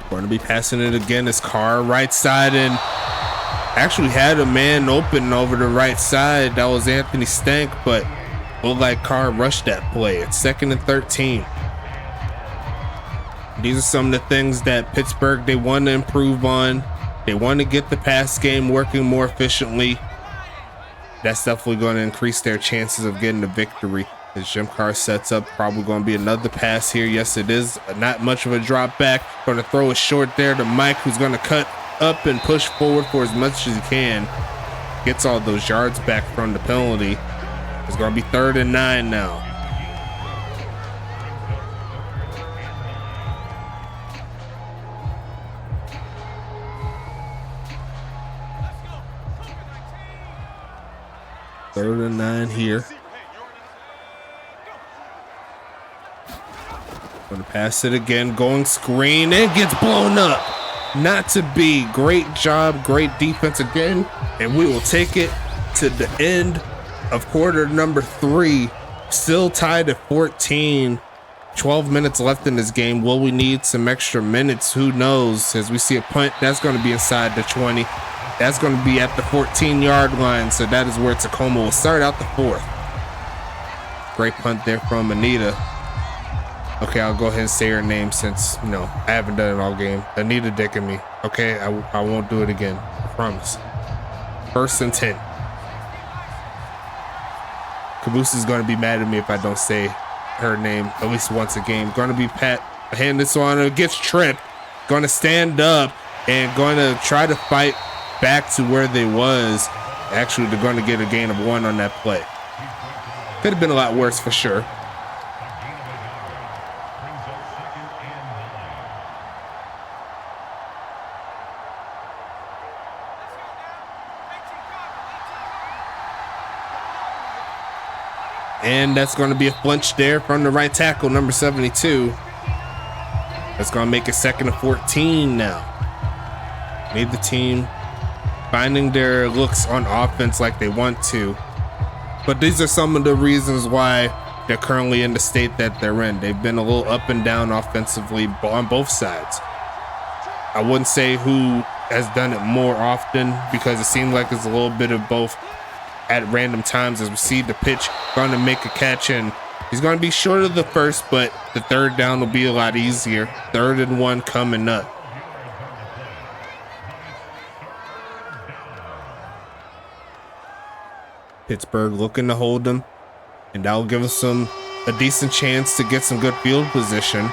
Speaker 1: Going to be passing it again. It's Carr right side, and actually had a man open over the right side. That was Anthony Stank, but looked like Carr rushed that play. It's 2nd and 13. These are some of the things that Pittsburgh, they want to improve on. They want to get the pass game working more efficiently. That's definitely going to increase their chances of getting the victory. As Jim Carr sets up, probably going to be another pass here. Yes, it is. Not much of a drop back. Going to throw it short there to Mike, who's going to cut up and push forward for as much as he can. Gets all those yards back from the penalty. It's going to be 3rd and 9 now. Third and 9 here. Pass it again, going screen, and gets blown up. Not to be. Great job, great defense again. And we will take it to the end of quarter number 3. Still tied at 14. 12 minutes left in this game. Will we need some extra minutes? Who knows? As we see a punt, that's going to be inside the 20. That's going to be at the 14-yard line. So that is where Tacoma will start out the 4th. Great punt there from Anita. Okay, I'll go ahead and say her name since, you know, I haven't done it all game. Anita dicking me. Okay, I won't do it again. I promise. 1st and 10. Caboose is going to be mad at me if I don't say her name at least once a game. Going to be Pat. Hand this on her. Gets tripped. Going to stand up and going to try to fight back to where they was. Actually, they're going to get a gain of 1 on that play. Could have been a lot worse for sure. And that's going to be a flinch there from the right tackle, number 72. That's going to make it 2nd and 14 now. Made the team finding their looks on offense like they want to. But these are some of the reasons why they're currently in the state that they're in. They've been a little up and down offensively on both sides. I wouldn't say who has done it more often because it seemed like it's a little bit of both at random times as we see the pitch going to make a catch, and he's going to be short of the first, but the 3rd down will be a lot easier. 3rd and 1 coming up. Pittsburgh looking to hold them, and that'll give us a decent chance to get some good field position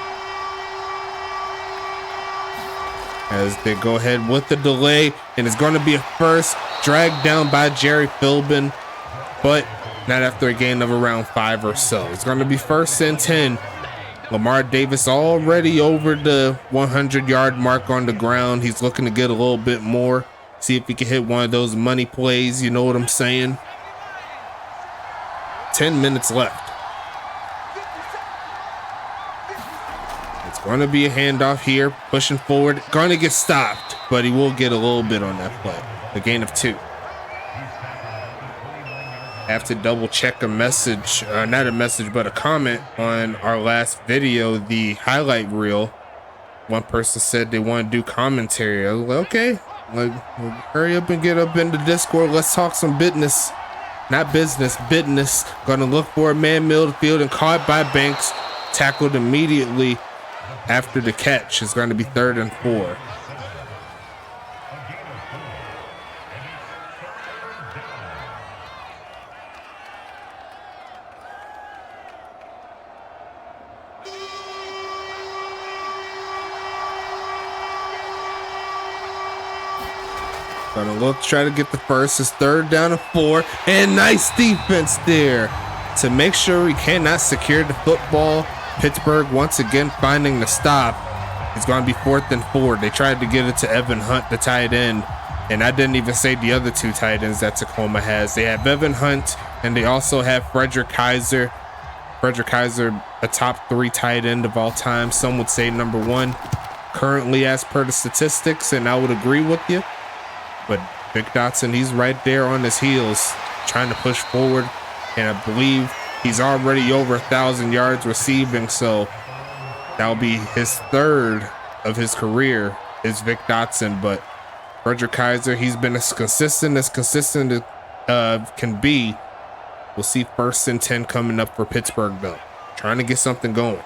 Speaker 1: as they go ahead with the delay, and it's going to be a first, dragged down by Jerry Philbin, but not after a gain of around 5 or so. It's going to be 1st and 10. Lamar Davis already over the 100-yard mark on the ground. He's looking to get a little bit more, see if he can hit one of those money plays, you know what I'm saying? 10 minutes left. It's going to be a handoff here, pushing forward, going to get stopped, but he will get a little bit on that play. A gain of 2. Have to double check a message, not a message, but a comment on our last video, the highlight reel. One person said they want to do commentary. I was like, okay, like, hurry up and get up in the Discord. Let's talk some business. Not business, business. Gonna look for a man middle field and caught by Banks. Tackled immediately after the catch. It's going to be 3rd and 4. Gonna look, try to get the first. It's 3rd down and 4, and nice defense there to make sure we cannot secure the football. Pittsburgh once again finding the stop. It's gonna be 4th and 4. They tried to get it to Evan Hunt, the tight end, and I didn't even say the other 2 tight ends that Tacoma has. They have Evan Hunt, and they also have Frederick Kaiser. Frederick Kaiser, a top 3 tight end of all time. Some would say number 1 currently as per the statistics, and I would agree with you. But Vic Dotson, he's right there on his heels, trying to push forward. And I believe he's already over 1,000 yards receiving. So that'll be his 3rd of his career is Vic Dotson. But Frederick Kaiser, he's been as consistent as can be. We'll see 1st and 10 coming up for Pittsburgh, though. Trying to get something going.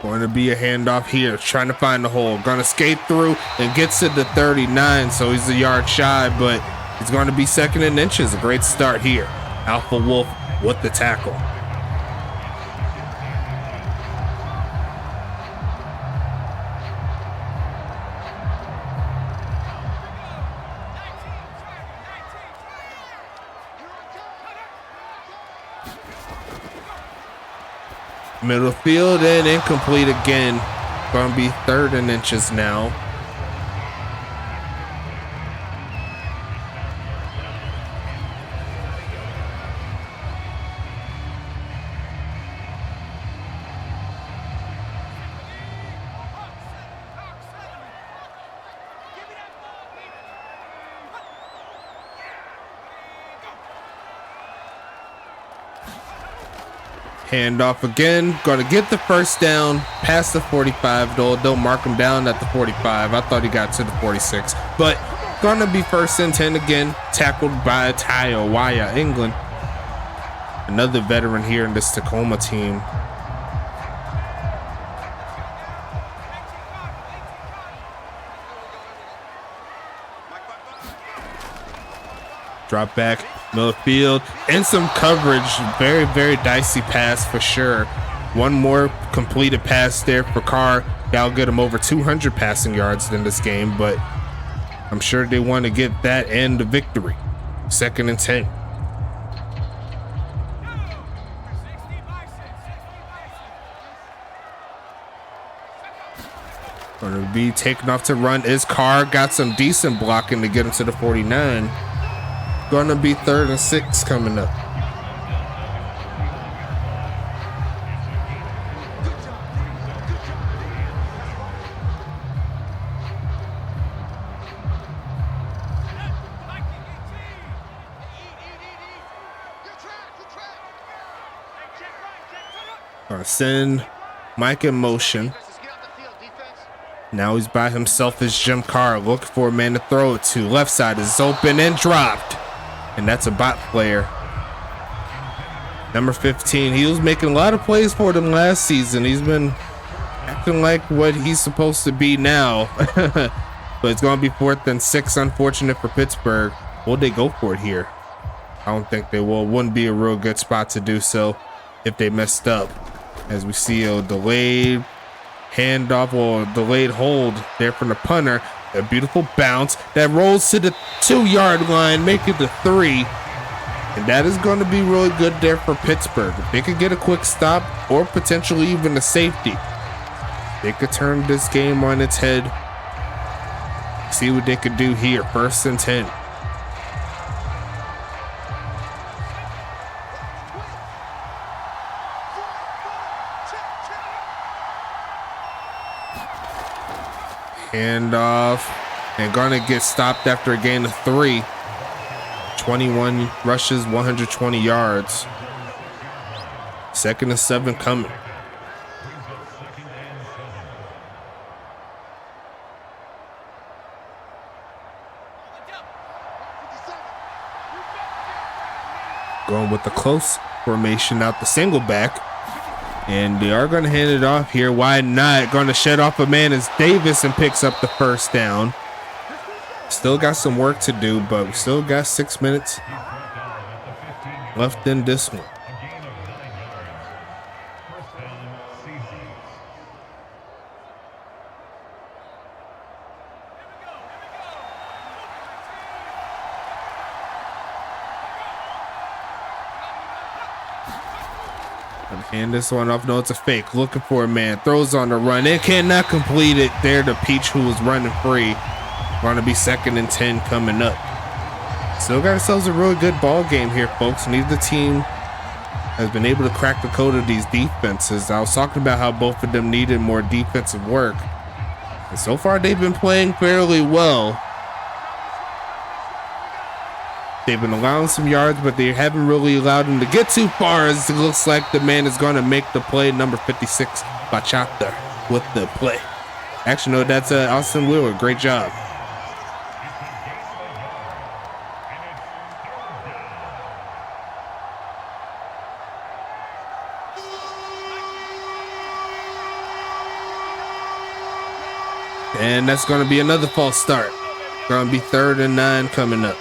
Speaker 1: Going to be a handoff here, trying to find the hole. Going to skate through and gets to the 39, so he's a yard shy, but it's going to be 2nd and inches. A great start here. Alpha Wolf with the tackle. Middle field and incomplete again. Gonna be 3rd and inches now. Hand off again. Gonna get the first down past the 45. Though don't mark him down at the 45. I thought he got to the 46. But gonna be first and 10 again. Tackled by Taiawaya, England. Another veteran here in this Tacoma team. Drop back, middle field, and some coverage. Very, very dicey pass for sure. One more completed pass there for Carr. That'll get him over 200 passing yards in this game, but I'm sure they want to get that and the victory. 2nd and 10. Going to be taken off to run is Carr. Got some decent blocking to get him to the 49. Gonna be 3rd and 6 coming up. Gonna send Mike in motion. Now he's by himself as Jim Carr looking for a man to throw it to. Left side is open and dropped. And that's a bot player. Number 15. He was making a lot of plays for them last season. He's been acting like what he's supposed to be now. But it's going to be 4th and 6. Unfortunate for Pittsburgh. Will they go for it here? I don't think they will. Wouldn't be a real good spot to do so if they messed up. As we see a delayed handoff or delayed hold there from the punter. A beautiful bounce that rolls to the 2-yard line, make it the 3. And that is going to be really good there for Pittsburgh. If they could get a quick stop or potentially even a safety, they could turn this game on its head. See what they could do here. 1st and 10. Hand off and gonna get stopped after a gain of 3. 21 rushes, 120 yards. 2nd and 7 coming. Going with the close formation out the single back. And they are going to hand it off here. Why not? Going to shed off a man as Davis and picks up the 1st down. Still got some work to do, but we still got 6 minutes left in this one. Hand this one off. No, it's a fake. Looking for a man. Throws on the run. It cannot complete it. There to Peach, who was running free. Going to be 2nd and 10 coming up. Still got ourselves a really good ball game here, folks. Neither team has been able to crack the code of these defenses. I was talking about how both of them needed more defensive work. And so far, they've been playing fairly well. They've been allowing some yards, but they haven't really allowed them to get too far, as it looks like the man is going to make the play. Number 56, Bachata, with the play. Actually, no, that's Austin Wheeler. Great job. And that's going to be another false start. Going to be 3rd and 9 coming up.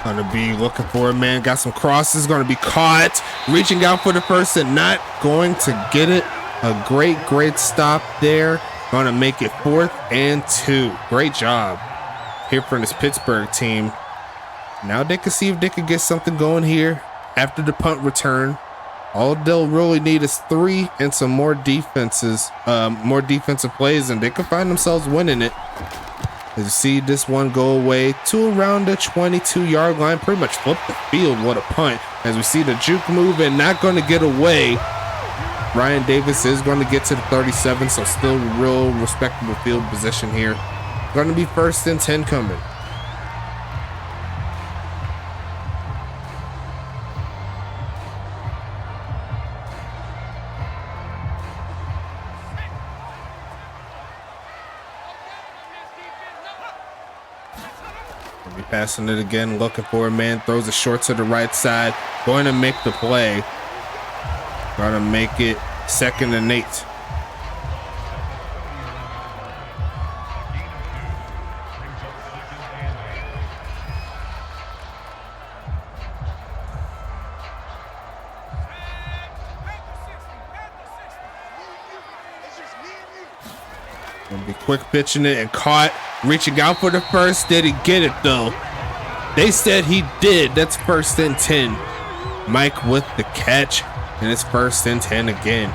Speaker 1: Gonna be looking for a man. Got some crosses. Gonna be caught. Reaching out for the first and not going to get it. A great stop there. Gonna make it 4th and 2. Great job here from this Pittsburgh team. Now they can see if they can get something going here after the punt return. All they'll really need is 3 and some more defensive plays, and they can find themselves winning it. As you see this one go away to around the 22-yard line, pretty much flip the field. What a punt. As we see the juke move and not going to get away. Ryan Davis is going to get to the 37, so still real respectable field position here. Going to be 1st and 10 coming. Be passing it again, looking for a man, throws it short to the right side, going to make the play. Going to make it 2nd and 8. Gonna be quick pitching it and caught, reaching out for the first. Did he get it though? They said he did. That's 1st and 10. Mike with the catch, and it's 1st and 10 again.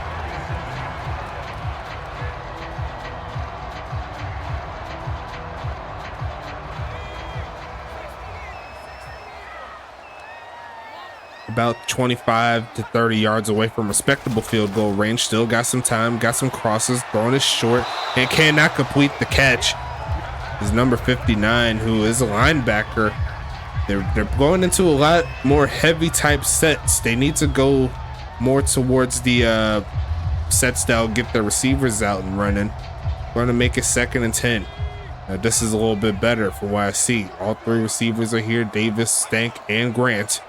Speaker 1: About 25 to 30 yards away from respectable field goal range. Still got some time, got some crosses, throwing it short, and cannot complete the catch. Is number 59, who is a linebacker. They're going into a lot more heavy type sets. They need to go more towards the sets that'll get their receivers out and running. Going to make it 2nd and 10. Now, this is a little bit better from what I see. All 3 receivers are here: Davis, Stank, and Grant.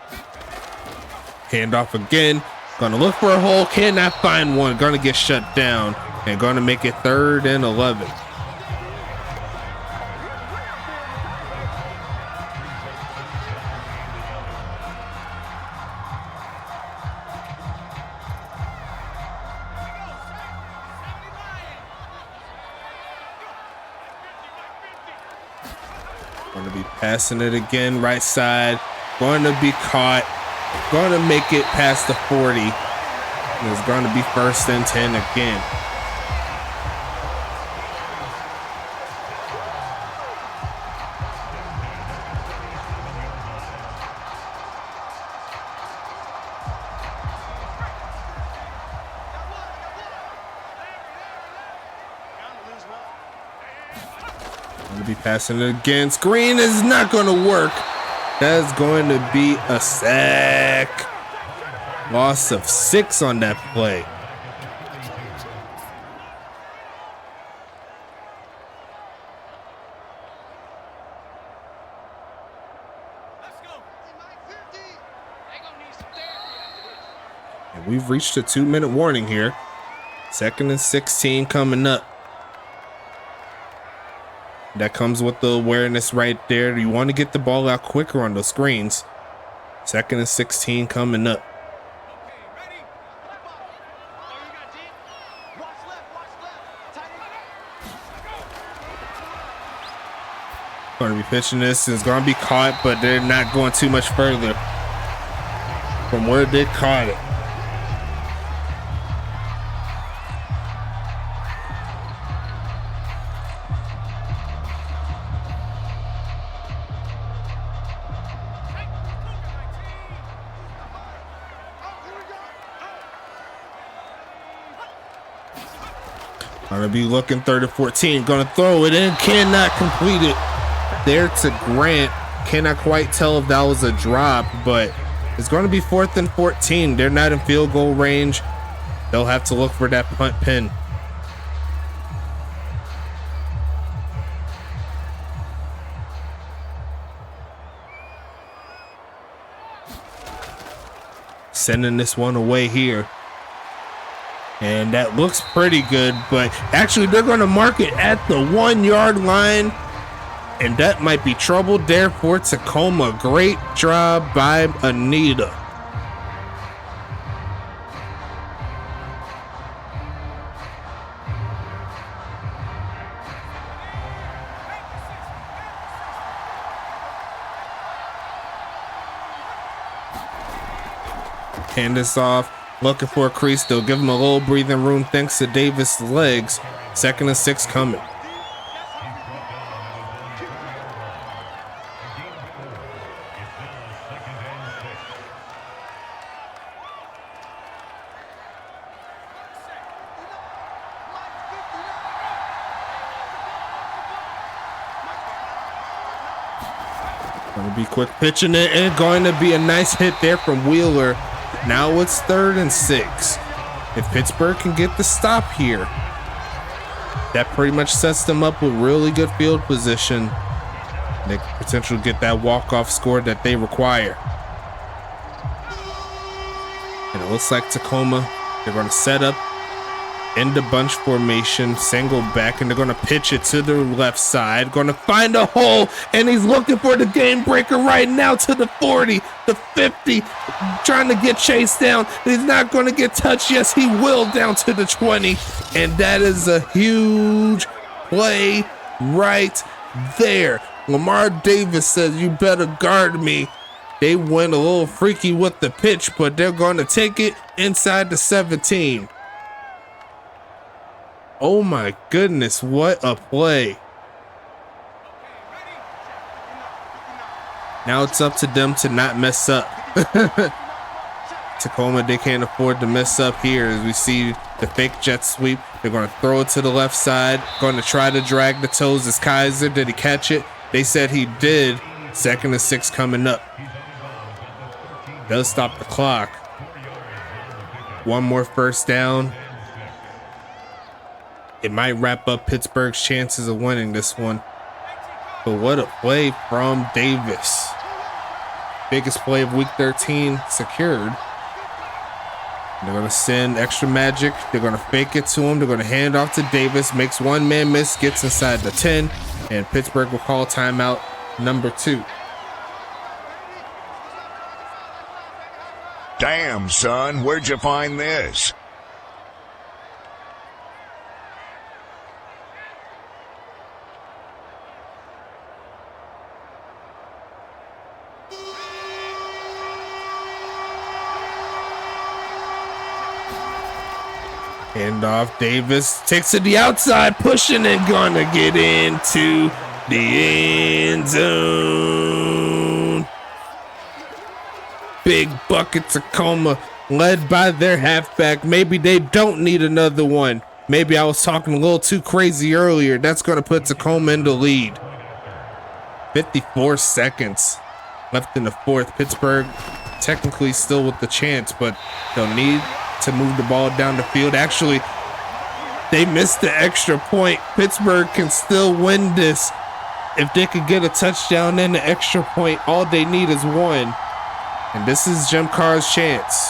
Speaker 1: Handoff again. Gonna look for a hole. Cannot find one. Gonna get shut down. And gonna make it 3rd and 11. Gonna be passing it again. Right side. Going to be caught. Going to make it past the 40. It's going to be 1st and 10 again. Going to be passing it again. Screen is not going to work. That's going to be a sack. Loss of 6 on that play. And we've reached a 2-minute warning here. 2nd and 16 coming up. That comes with the awareness right there. You want to get the ball out quicker on those screens. 2nd and 16 coming up. Going to be pitching this. It's going to be caught, but they're not going too much further from where they caught it. Gonna be looking 3rd and 14. Gonna throw it in. Cannot complete it. There to Grant. Cannot quite tell if that was a drop, but it's going to be 4th and 14. They're not in field goal range. They'll have to look for that punt pin. Sending this one away here. And that looks pretty good, but actually they're going to mark it at the 1-yard line. And that might be trouble there for Tacoma. Great job by Anita. Hand this off. Looking for a crease. They'll give him a little breathing room thanks to Davis' legs. 2nd and 6 coming. Going to be quick pitching it, and going to be a nice hit there from Wheeler. Now it's 3rd and 6. If Pittsburgh can get the stop here, that pretty much sets them up with really good field position. They can potentially get that walk-off score that they require. And it looks like Tacoma, they're going to set up in the bunch formation, single back, and they're going to pitch it to the left side. Going to find a hole, and he's looking for the game breaker right now to the 40, the 50, trying to get chased down. He's not going to get touched. Yes, he will, down to the 20, and that is a huge play right there. Lamar Davis says, "You better guard me." They went a little freaky with the pitch, but they're going to take it inside the 17. Oh my goodness, what a play. Now it's up to them to not mess up. Tacoma, they can't afford to mess up here as we see the fake jet sweep. They're going to throw it to the left side. Going to try to drag the toes. Is Kaiser. Did he catch it? They said he did. 2nd and 6 coming up. Does stop the clock. One more first down. It might wrap up Pittsburgh's chances of winning this one. But what a play from Davis. Biggest play of week 13 secured. They're going to send extra magic. They're going to fake it to him. They're going to hand off to Davis. Makes one man miss. Gets inside the 10. And Pittsburgh will call timeout number 2.
Speaker 2: Damn, son, where'd you find this?
Speaker 1: Hand off. Davis takes it to the outside, pushing and gonna get into the end zone. Big bucket Tacoma, led by their halfback. Maybe they don't need another one. Maybe I was talking a little too crazy earlier. That's going to put Tacoma in the lead. 54 seconds left in the 4th. Pittsburgh technically still with the chance, but they'll need to move the ball down the field. Actually, they missed the extra point. Pittsburgh can still win this. If they could get a touchdown and the extra point, all they need is one. And this is Jim Carr's chance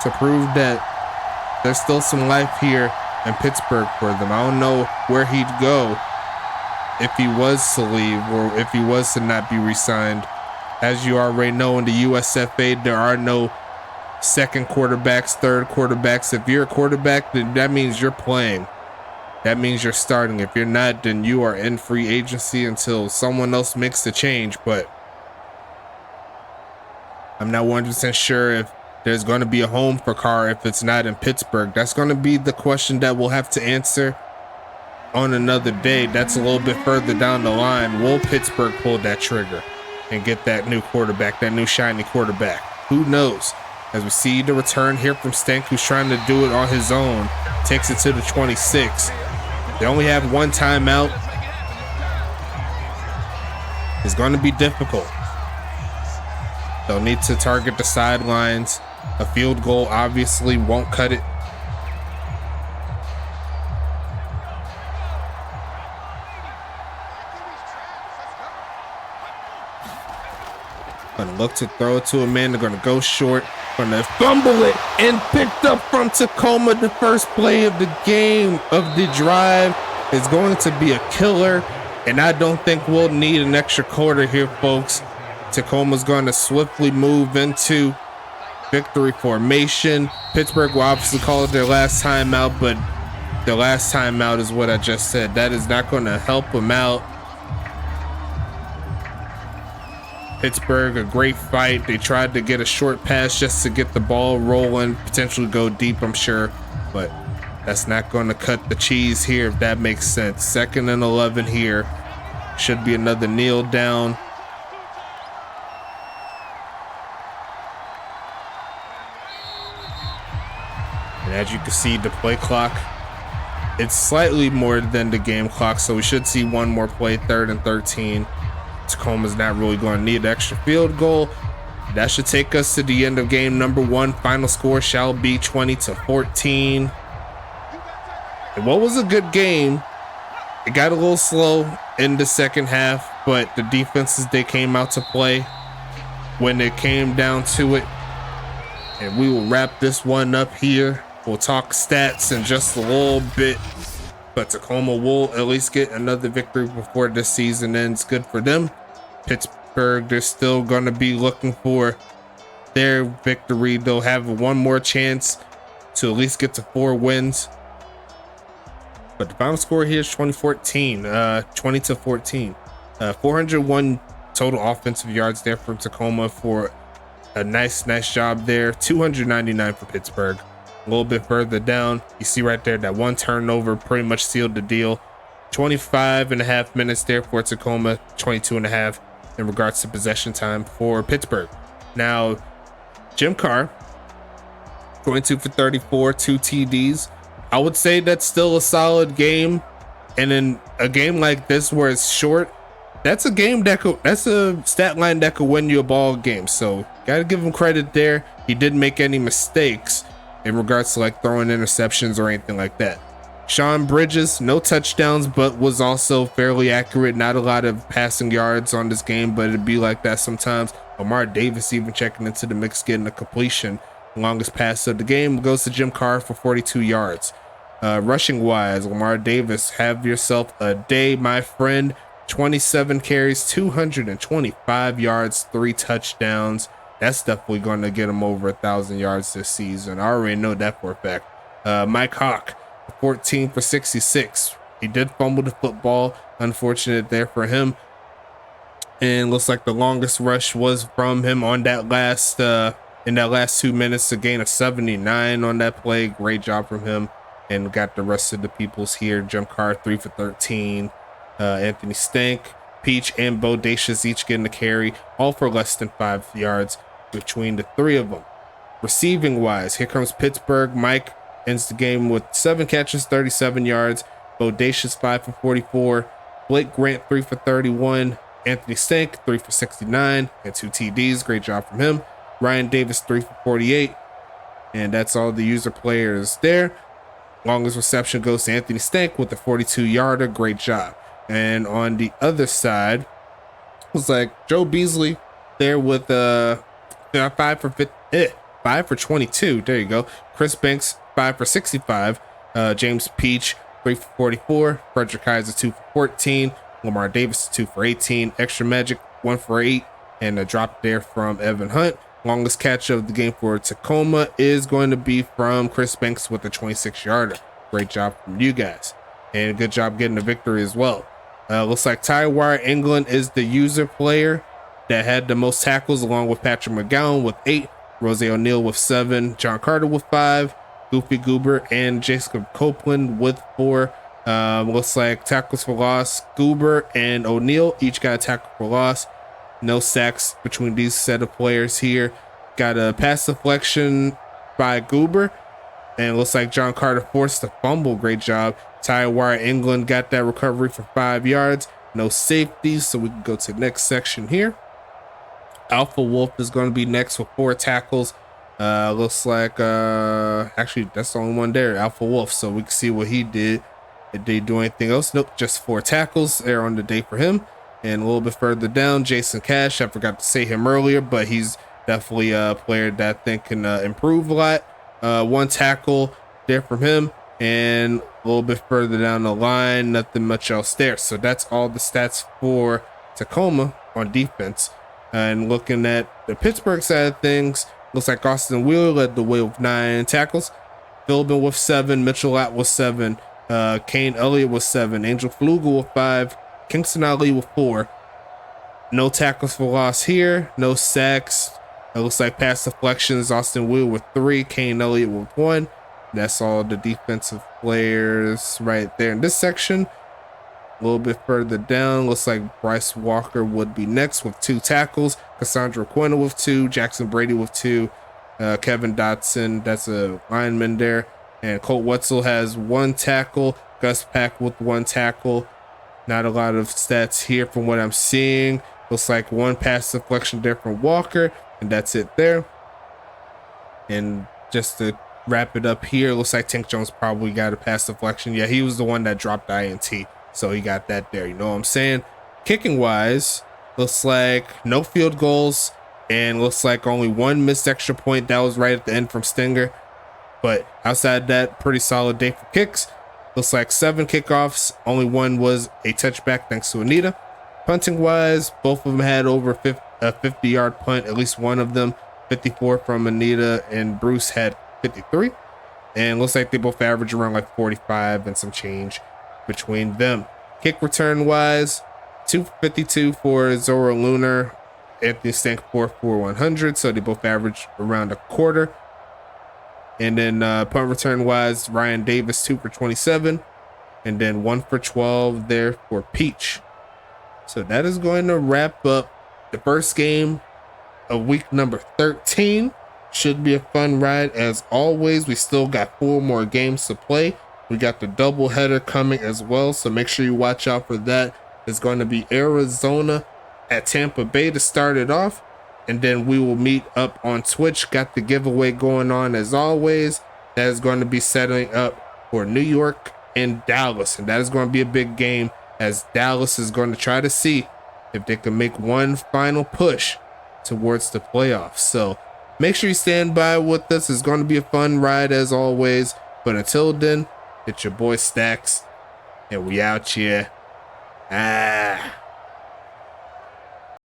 Speaker 1: to prove that there's still some life here in Pittsburgh for them. I don't know where he'd go if he was to leave or if he was to not be re-signed. As you already know, in the USFA, there are no second quarterbacks, third quarterbacks. If you're a quarterback, then that means you're playing. That means you're starting. If you're not, then you are in free agency until someone else makes the change. But I'm not 100% sure if there's going to be a home for Carr if it's not in Pittsburgh. That's going to be the question that we'll have to answer on another day. That's a little bit further down the line. Will Pittsburgh pull that trigger and get that new quarterback, that new shiny quarterback? Who knows? As we see the return here from Stank, who's trying to do it on his own. Takes it to the 26. They only have one timeout. It's going to be difficult. They'll need to target the sidelines. A field goal obviously won't cut it. Gonna look to throw it to a man. They're gonna go short. Gonna fumble it and picked up from Tacoma. The first play of the game, of the drive, is going to be a killer. And I don't think we'll need an extra quarter here, folks. Tacoma's going to swiftly move into victory formation. Pittsburgh will obviously call it their last time out, but their last time out is what I just said. That is not going to help them out. Pittsburgh, a great fight. They tried to get a short pass just to get the ball rolling, potentially go deep, I'm sure, but that's not going to cut the cheese here, if that makes sense. 2nd and 11 here. Should be another kneel down. And as you can see, the play clock, it's slightly more than the game clock, so we should see one more play. 3rd and 13. Tacoma's not really going to need an extra field goal. That should take us to the end of game number 1. Final score shall be 20-14. And what was a good game, it got a little slow in the second half, but the defenses, they came out to play when it came down to it. And we will wrap this one up here. We'll talk stats in just a little bit, but Tacoma will at least get another victory before this season ends. Good for them. Pittsburgh, they're still going to be looking for their victory. They'll have one more chance to at least get to 4 wins. But the final score here is 20-14. 401 total offensive yards there from Tacoma for a nice job there. 299 for Pittsburgh. A little bit further down, you see right there that one turnover pretty much sealed the deal. 25.5 minutes there for Tacoma, 22.5 in regards to possession time for Pittsburgh. Now, Jim Carr, 22 for 34, 2 TDs. I would say that's still a solid game. And in a game like this where it's short, that's a game that's a stat line that could win you a ball game. So gotta give him credit there. He didn't make any mistakes in regards to like throwing interceptions or anything like that. Sean Bridges, no touchdowns, but was also fairly accurate. Not a lot of passing yards on this game, but it'd be like that sometimes. Lamar Davis even checking into the mix, getting a completion. Longest pass of the game goes to Jim Carr for 42 yards. Rushing wise, Lamar Davis, have yourself a day, my friend. 27 carries, 225 yards, 3 touchdowns. That's definitely going to get him over 1,000 yards this season. I already know that for a fact. Mike Hawk, 14 for 66. He did fumble the football. Unfortunate there for him. And looks like the longest rush was from him on that last in that last 2 minutes, a gain of 79 on that play. Great job from him. And got the rest of the peoples here. Jim Carr, 3 for 13. Anthony Stank, Peach, and Bodacious each getting the carry, all for less than 5 yards between the 3 of them. Receiving wise, here comes Pittsburgh. Mike ends the game with 7 catches, 37 yards. Bodacious, 5 for 44. Blake Grant, 3 for 31. Anthony Stank, 3 for 69 and 2 TDs. Great job from him. Ryan Davis, 3 for 48. And that's all the user players there. Longest reception goes to Anthony Stank with a 42-yarder. Great job. And on the other side, it was like Joe Beasley there with 5 for 22. There you go. Chris Banks, 5 for 65. James Peach, 3 for 44. Frederick Kaiser, 2 for 14. Lamar Davis, 2 for 18. Extra Magic, 1 for 8. And a drop there from Evan Hunt. Longest catch of the game for Tacoma is going to be from Chris Banks with a 26-yarder. Great job from you guys. And good job getting the victory as well. Looks like Tywire England is the user player that had the most tackles, along with Patrick McGowan with 8, Rose O'Neal with 7, John Carter with 5, Goofy Goober and Jacob Copeland with 4. Looks like tackles for loss, Goober and O'Neal each got a tackle for loss. No sacks between these set of players here. Got a pass deflection by Goober. And it looks like John Carter forced a fumble. Great job. Tywire England got that recovery for 5 yards. No safeties, so we can go to the next section here. Alpha Wolf is going to be next with 4 tackles. Looks like, actually, that's the only one there, Alpha Wolf. So we can see what he did. Did they do anything else? Nope, just 4 tackles there on the day for him. And a little bit further down, Jason Cash. I forgot to say him earlier, but he's definitely a player that I think can improve a lot. 1 tackle there from him. And a little bit further down the line, nothing much else there. So that's all the stats for Tacoma on defense. And looking at the Pittsburgh side of things, looks like Austin Wheeler led the way with 9 tackles. Philbin with 7, Mitchell Lott with 7, Kane Elliott with 7, Angel Flugel with 5, Kingston Ali with 4. No tackles for loss here, no sacks. It looks like pass deflections, Austin Wheeler with 3, Kane Elliott with 1. That's all the defensive players right there in this section. A little bit further down, looks like Bryce Walker would be next with 2 tackles. Cassandra Quinn with 2, Jackson Brady with 2, Kevin Dotson, that's a lineman there. And Colt Wetzel has 1 tackle, Gus Pack with 1 tackle. Not a lot of stats here from what I'm seeing. Looks like one pass deflection there from Walker, and that's it there. And just to wrap it up here, looks like Tank Jones probably got a pass deflection. Yeah, he was the one that dropped the INT, so he got that there. You know what I'm saying? Kicking wise, looks like no field goals, and looks like only one missed extra point. That was right at the end from Stinger. But outside that, pretty solid day for kicks. Looks like 7 kickoffs. Only one was a touchback thanks to Anita. Punting wise, both of them had over a 50-yard punt. At least one of them, 54 from Anita, and Bruce had 53. And looks like they both average around like 45 and some change between them. Kick return wise, 252 for Zora Lunar, Anthony Stank 4 100. So they both average around a quarter. And then punt return wise, Ryan Davis 2 for 27, and then 1 for 12 there for Peach. So that is going to wrap up the first game of week number 13. Should be a fun ride as always. We still got 4 more games to play. We got the double header coming as well, so make sure you watch out for that. It's going to be Arizona at Tampa Bay to start it off. And then we will meet up on Twitch. Got the giveaway going on as always. That is going to be setting up for New York and Dallas. And that is going to be a big game, as Dallas is going to try to see if they can make one final push towards the playoffs. So make sure you stand by with us. It's going to be a fun ride as always. But until then, it's your boy Stacks, and we out here.